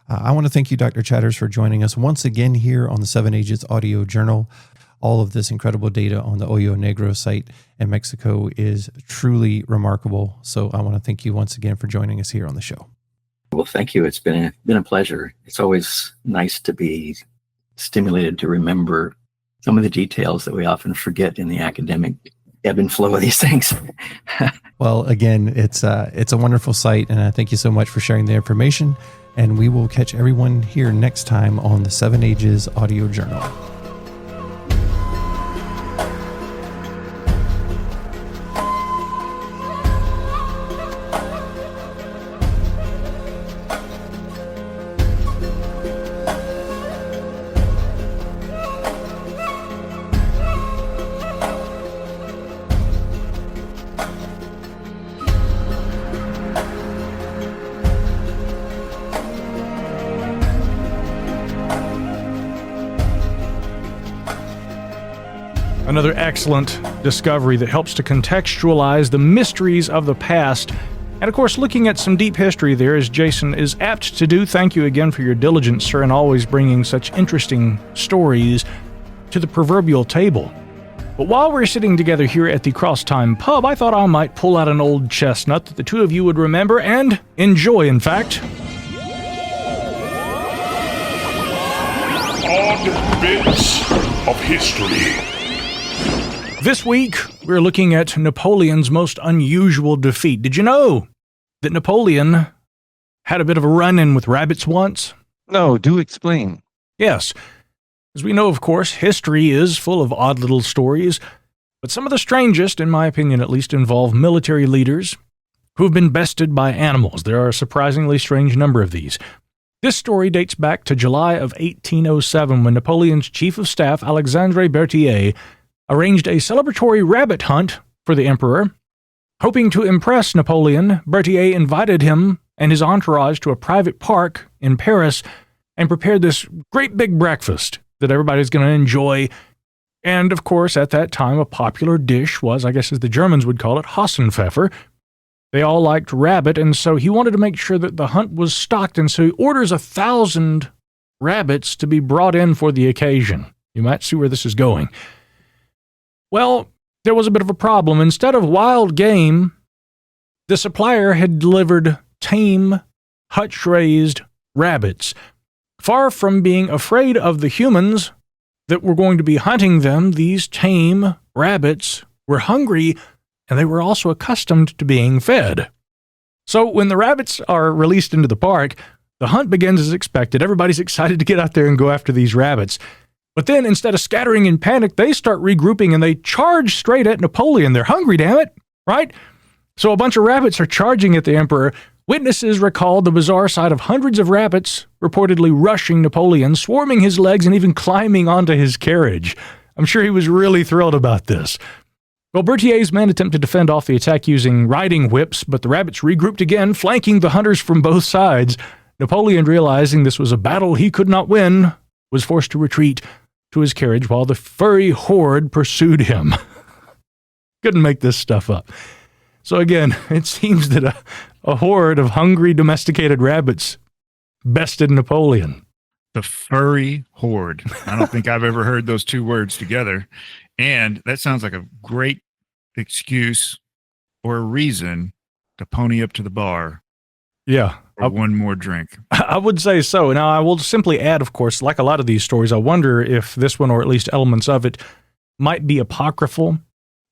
I want to thank you, Dr. Chatters, for joining us once again here on the 7AGES Audio Journal. All of this incredible data on the Hoyo Negro site in Mexico is truly remarkable. So I want to thank you once again for joining us here on the show. Well, thank you. It's been a pleasure. It's always nice to be stimulated to remember some of the details that we often forget in the academic ebb and flow of these things. Well, again, it's a wonderful site, and I thank you so much for sharing the information. And we will catch everyone here next time on the 7AGES Audio Journal. Another excellent discovery that helps to contextualize the mysteries of the past. And of course, looking at some deep history there, as Jason is apt to do. Thank you again for your diligence, sir, in always bringing such interesting stories to the proverbial table. But while we're sitting together here at the Crosstime Pub, I thought I might pull out an old chestnut that the two of you would remember and enjoy, in fact. Odd bits of history. This week, we're looking at Napoleon's most unusual defeat. Did you know that Napoleon had a bit of a run-in with rabbits once? No, do explain. Yes. As we know, of course, history is full of odd little stories, but some of the strangest, in my opinion at least, involve military leaders who have been bested by animals. There are a surprisingly strange number of these. This story dates back to July of 1807, when Napoleon's chief of staff, Alexandre Berthier, arranged a celebratory rabbit hunt for the emperor. Hoping to impress Napoleon, Berthier invited him and his entourage to a private park in Paris and prepared this great big breakfast that everybody's going to enjoy. And, of course, at that time, a popular dish was, I guess as the Germans would call it, Hassenpfeffer. They all liked rabbit, and so he wanted to make sure that the hunt was stocked, and so he orders 1,000 rabbits to be brought in for the occasion. You might see where this is going. Well, there was a bit of a problem. Instead of wild game, the supplier had delivered tame, hutch-raised rabbits. Far from being afraid of the humans that were going to be hunting them, these tame rabbits were hungry, and they were also accustomed to being fed. So when the rabbits are released into the park, the hunt begins as expected. Everybody's excited to get out there and go after these rabbits. But then, instead of scattering in panic, they start regrouping and they charge straight at Napoleon. They're hungry, damn it, right? So a bunch of rabbits are charging at the emperor. Witnesses recalled the bizarre sight of hundreds of rabbits reportedly rushing Napoleon, swarming his legs, and even climbing onto his carriage. I'm sure he was really thrilled about this. Well, Berthier's men attempt to defend off the attack using riding whips, but the rabbits regrouped again, flanking the hunters from both sides. Napoleon, realizing this was a battle he could not win, was forced to retreat to his carriage while the furry horde pursued him. Couldn't make this stuff up. So again, it seems that a horde of hungry domesticated rabbits bested Napoleon. The furry horde. I don't think I've ever heard those two words together. And that sounds like a great excuse or a reason to pony up to the bar. Yeah. For one more drink. I would say so. Now, I will simply add, of course, like a lot of these stories, I wonder if this one, or at least elements of it, might be apocryphal.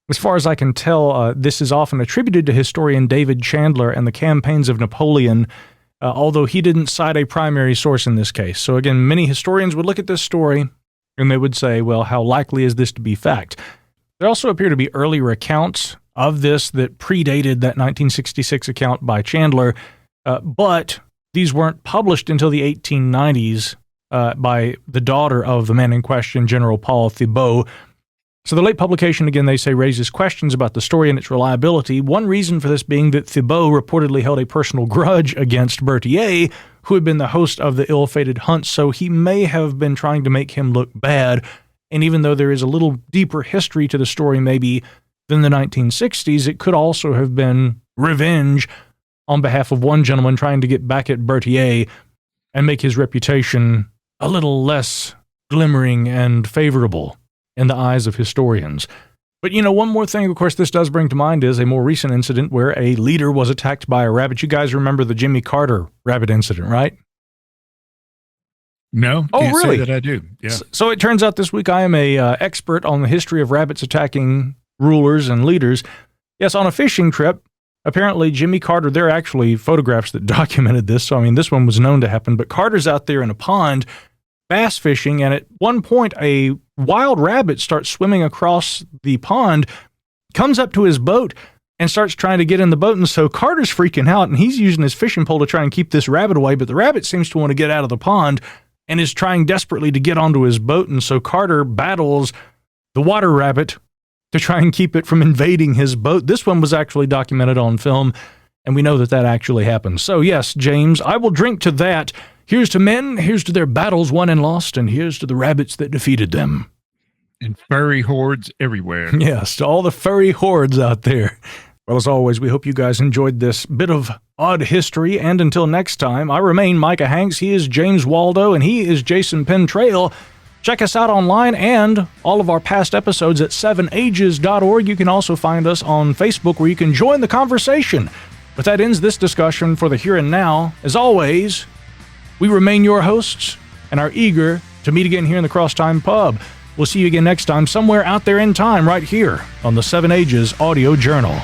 As far as I can tell, this is often attributed to historian David Chandler and the campaigns of Napoleon, although he didn't cite a primary source in this case. So again, many historians would look at this story and they would say, well, how likely is this to be fact? There also appear to be earlier accounts of this that predated that 1966 account by Chandler, but these weren't published until the 1890s by the daughter of the man in question, General Paul Thibault. So the late publication, again, they say, raises questions about the story and its reliability. One reason for this being that Thibault reportedly held a personal grudge against Berthier, who had been the host of the ill-fated hunt, so he may have been trying to make him look bad. And even though there is a little deeper history to the story maybe than the 1960s, it could also have been revenge on behalf of one gentleman trying to get back at Berthier and make his reputation a little less glimmering and favorable in the eyes of historians. But, one more thing, of course, this does bring to mind is a more recent incident where a leader was attacked by a rabbit. You guys remember the Jimmy Carter rabbit incident, right? No. Oh, can't really? say that I do. Yeah. So it turns out this week I am a expert on the history of rabbits attacking rulers and leaders. Yes, on a fishing trip, apparently Jimmy Carter, there are actually photographs that documented this. So, this one was known to happen, but Carter's out there in a pond bass fishing, and at one point a wild rabbit starts swimming across the pond, comes up to his boat and starts trying to get in the boat. And so Carter's freaking out and he's using his fishing pole to try and keep this rabbit away, but the rabbit seems to want to get out of the pond and is trying desperately to get onto his boat. And so Carter battles the water rabbit to try and keep it from invading his boat. This one was actually documented on film, and we know that that actually happened. So yes, James, I will drink to that. Here's to men, here's to their battles won and lost, and here's to the rabbits that defeated them. And furry hordes everywhere. Yes, to all the furry hordes out there. Well, as always, we hope you guys enjoyed this bit of odd history, and until next time, I remain Micah Hanks, he is James Waldo, and he is Jason Pentrail. Check us out online and all of our past episodes at 7ages.org. You can also find us on Facebook where you can join the conversation. But that ends this discussion for the here and now. As always, we remain your hosts and are eager to meet again here in the Crosstime Pub. We'll see you again next time somewhere out there in time right here on the 7 Ages Audio Journal.